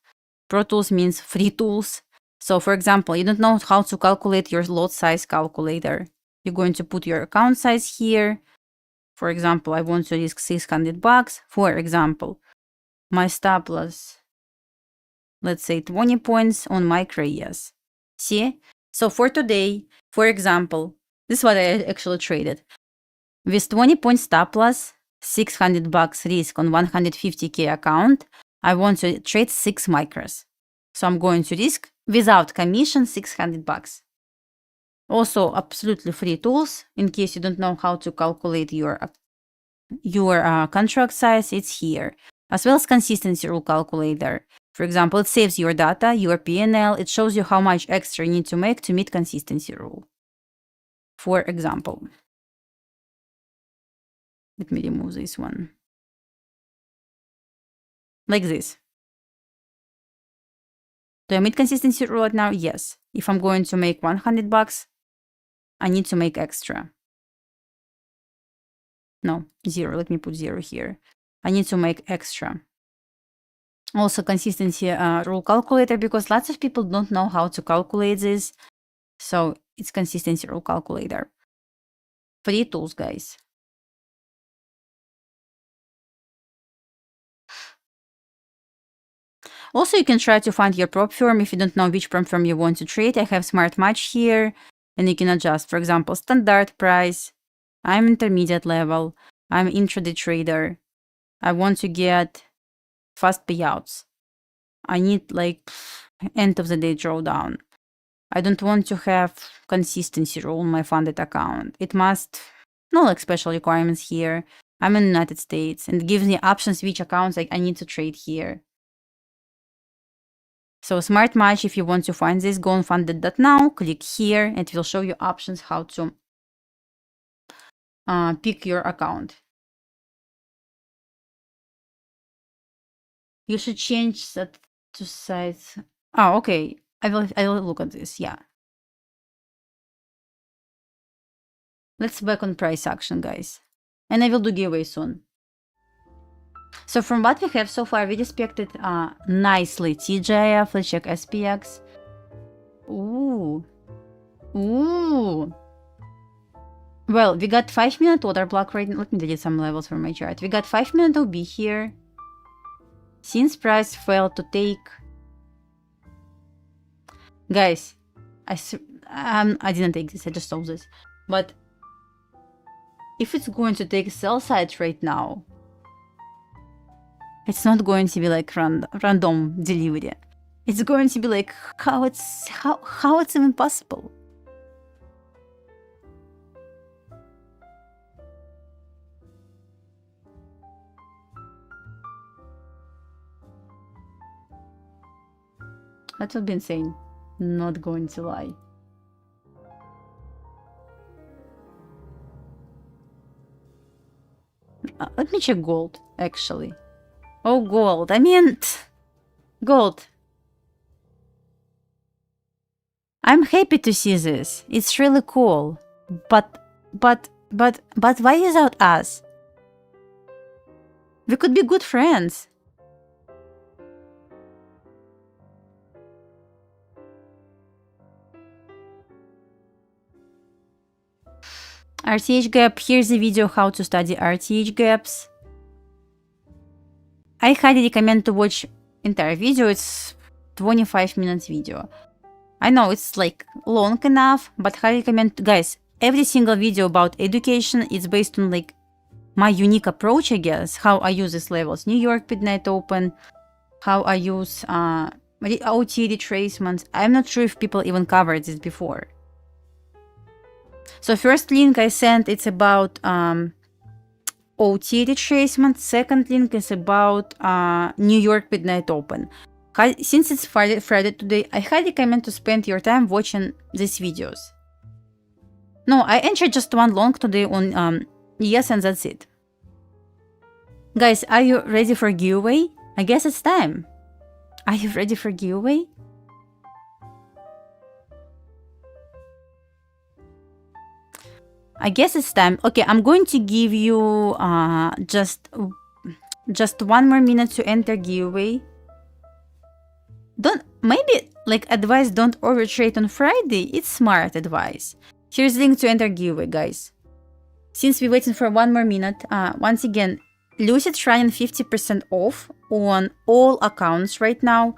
Pro Tools means free tools. So for example, you don't know how to calculate your lot size calculator. You're going to put your account size here. For example, I want to risk $600. For example, my stop loss, let's say 20 points on micro ES. See? So for today, for example, this is what I actually traded. With 20 point stop loss, $600 risk on 150k account, I want to trade 6 micros. So I'm going to risk without commission $600. Also, absolutely free tools. In case you don't know how to calculate your contract size, it's here. As well as consistency rule calculator. For example, it saves your data, your P&L. It shows you how much extra you need to make to meet consistency rule. For example, let me remove this one. Like this. Do I meet consistency rule right now? Yes. If I'm going to make $100, I need to make extra. No, 0. Let me put 0 here. I need to make extra. Also, consistency rule calculator, because lots of people don't know how to calculate this. So it's consistency rule calculator. Free tools, guys. Also, you can try to find your prop firm if you don't know which prop firm you want to trade. I have Smart Match here, and you can adjust, for example, standard price. I'm intermediate level. I'm intraday trader. I want to get fast payouts. I need like end of the day drawdown. I don't want to have consistency rule on my funded account. It must, no like special requirements here. I'm in the United States and it gives me options which accounts like I need to trade here. So Smart Match, if you want to find this, go on funded.now, click here, and it will show you options how to pick your account. You should change that to size. Oh, okay. I will look at this. Yeah. Let's back on price action, guys. And I will do giveaway soon. So from what we have so far, we respected nicely TGIF. Let's check SPX. Ooh. Ooh. Well, we got 5-minute order block right now. Let me delete some levels from my chart. We got 5-minute OB here. Since price failed to take... Guys, I didn't take this, I just solved this. But if it's going to take sell side right now, It's not going to be like random delivery. It's going to be like how it's even possible. That would be insane. Not going to lie. Let me check gold, actually. Oh, gold. I mean, gold. I'm happy to see this. It's really cool. But why without us? We could be good friends. RTH gap. Here's a video how to study RTH gaps. I highly recommend to watch entire video. It's 25 minutes video. I know it's like long enough, but highly recommend, guys, every single video about education is based on like my unique approach, I guess, how I use these levels. New York Midnight Open, how I use OT retracements. I'm not sure if people even covered this before. So first link I sent, it's about OT retracement. Second link is about New York Midnight Open. Since it's Friday today, I highly recommend to spend your time watching these videos. No, I entered just one long today on yes, and that's it. Guys, are you ready for giveaway? I guess it's time. Are you ready for giveaway? I guess it's time. Okay, I'm going to give you just 1 more minute to enter giveaway. Maybe like advice, don't overtrade on Friday. It's smart advice. Here's link to enter giveaway, guys. Since we're waiting for 1 more minute, once again, Lucid's running 50% off on all accounts right now.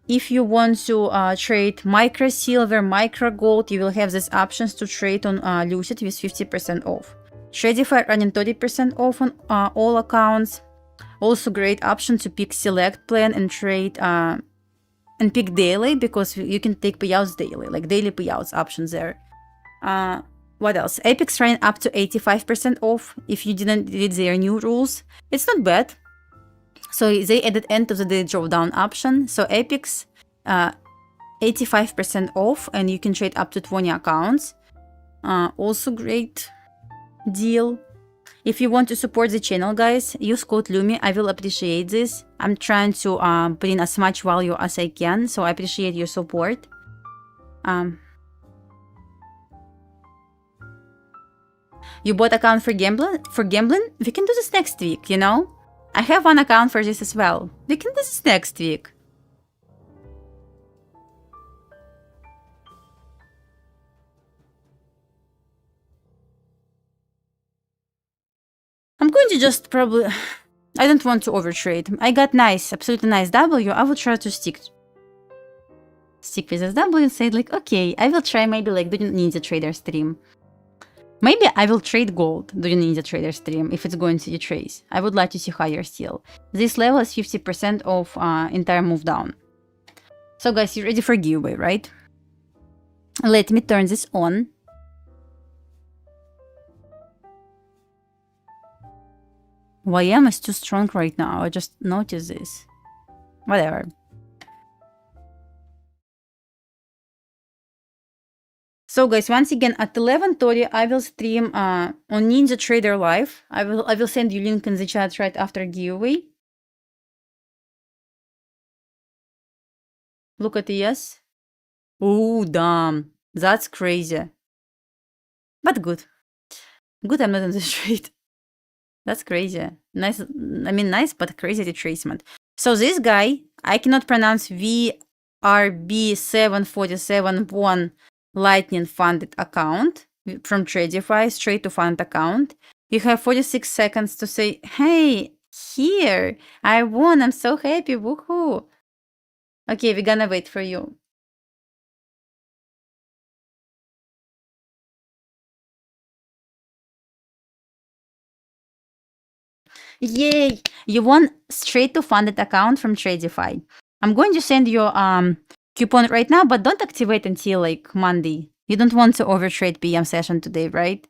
If you want to trade micro silver, micro gold, you will have these options to trade on Lucid with 50% off. Tradify running 30% off on all accounts. Also great option to pick select plan and trade and pick daily, because you can take payouts daily, like daily payouts options there. What else? Apex running up to 85% off if you didn't read their new rules. It's not bad. So they added end of the day drawdown option. So Apex 85% off, and you can trade up to 20 accounts. Also great deal. If you want to support the channel, guys, use code Lumi. I will appreciate this. I'm trying to put in as much value as I can, so I appreciate your support. You bought account for gambling? We can do this next week, you know? I have one account for this as well. We can do this next week. I'm going to just probably... I don't want to overtrade. I got nice, absolutely nice W. I will try to stick with this W and say like, okay, I will try maybe like doing Ninja Trader stream. Maybe I will trade gold during Ninja Trader stream if it's going to retrace. I would like to see higher still. This level is 50% of entire move down. So guys, you ready for giveaway, right? Let me turn this on. YM is too strong right now. I just noticed this. Whatever. So guys, once again at 11:30 I will stream on Ninja Trader Live. I will send you link in the chat right after giveaway. Look at the yes. Oh damn, that's crazy. But good. Good, I'm not in this trade. That's crazy. Nice. I mean, nice but crazy retracement. So this guy, I cannot pronounce VRB7471 Lightning funded account from Tradify straight to fund account. You have 46 seconds to say, hey, here, I won. I'm so happy. Woohoo. Okay, we're gonna wait for you. Yay! You won straight to funded account from TradeZify. I'm going to send you coupon right now, but don't activate until like Monday. You don't want to overtrade PM session today, right?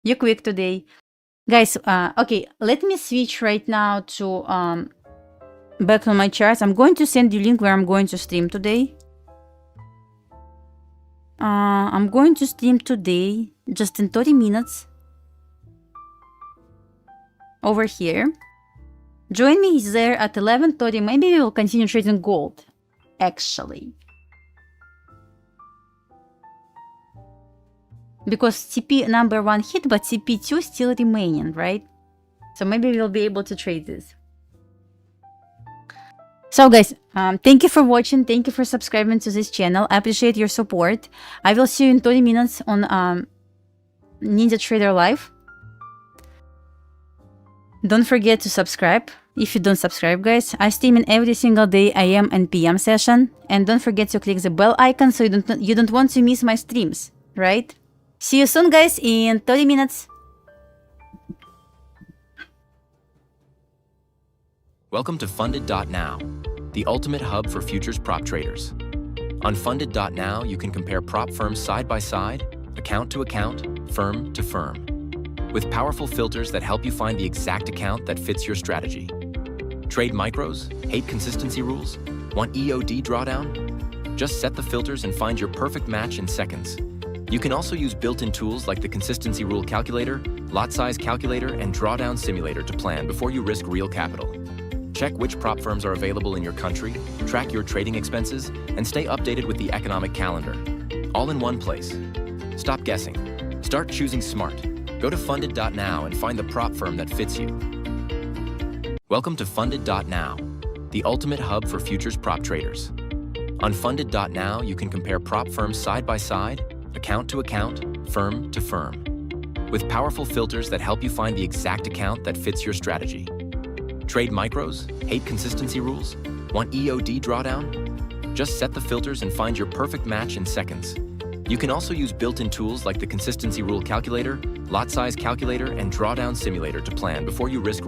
You're quick today. Guys, okay, let me switch right now to back on my charts. I'm going to send you link where I'm going to stream today. I'm going to stream today just in 30 minutes. Over here. Join me there at 11:30. Maybe we will continue trading gold, actually. Because TP number 1 hit, but TP2 still remaining, right? So maybe we'll be able to trade this. So guys, thank you for watching. Thank you for subscribing to this channel. I appreciate your support. I will see you in 30 minutes on Ninja Trader Live. Don't forget to subscribe. If you don't subscribe, guys, I stream in every single day AM and PM session. And don't forget to click the bell icon so you don't want to miss my streams, right? See you soon, guys, in 30 minutes. Welcome to Funded.now, the ultimate hub for futures prop traders. On Funded.now, you can compare prop firms side by side, account to account, firm to firm, with powerful filters that help you find the exact account that fits your strategy. Trade micros? Hate consistency rules? Want EOD drawdown? Just set the filters and find your perfect match in seconds. You can also use built-in tools like the consistency rule calculator, lot size calculator, and drawdown simulator to plan before you risk real capital. Check which prop firms are available in your country, track your trading expenses, and stay updated with the economic calendar. All in one place. Stop guessing. Start choosing smart. Go to Funded.now and find the prop firm that fits you. Welcome to Funded.now, the ultimate hub for futures prop traders. On Funded.now, you can compare prop firms side by side, account to account, firm to firm, with powerful filters that help you find the exact account that fits your strategy. Trade micros? Hate consistency rules? Want EOD drawdown? Just set the filters and find your perfect match in seconds. You can also use built-in tools like the consistency rule calculator, lot size calculator, and drawdown simulator to plan before you risk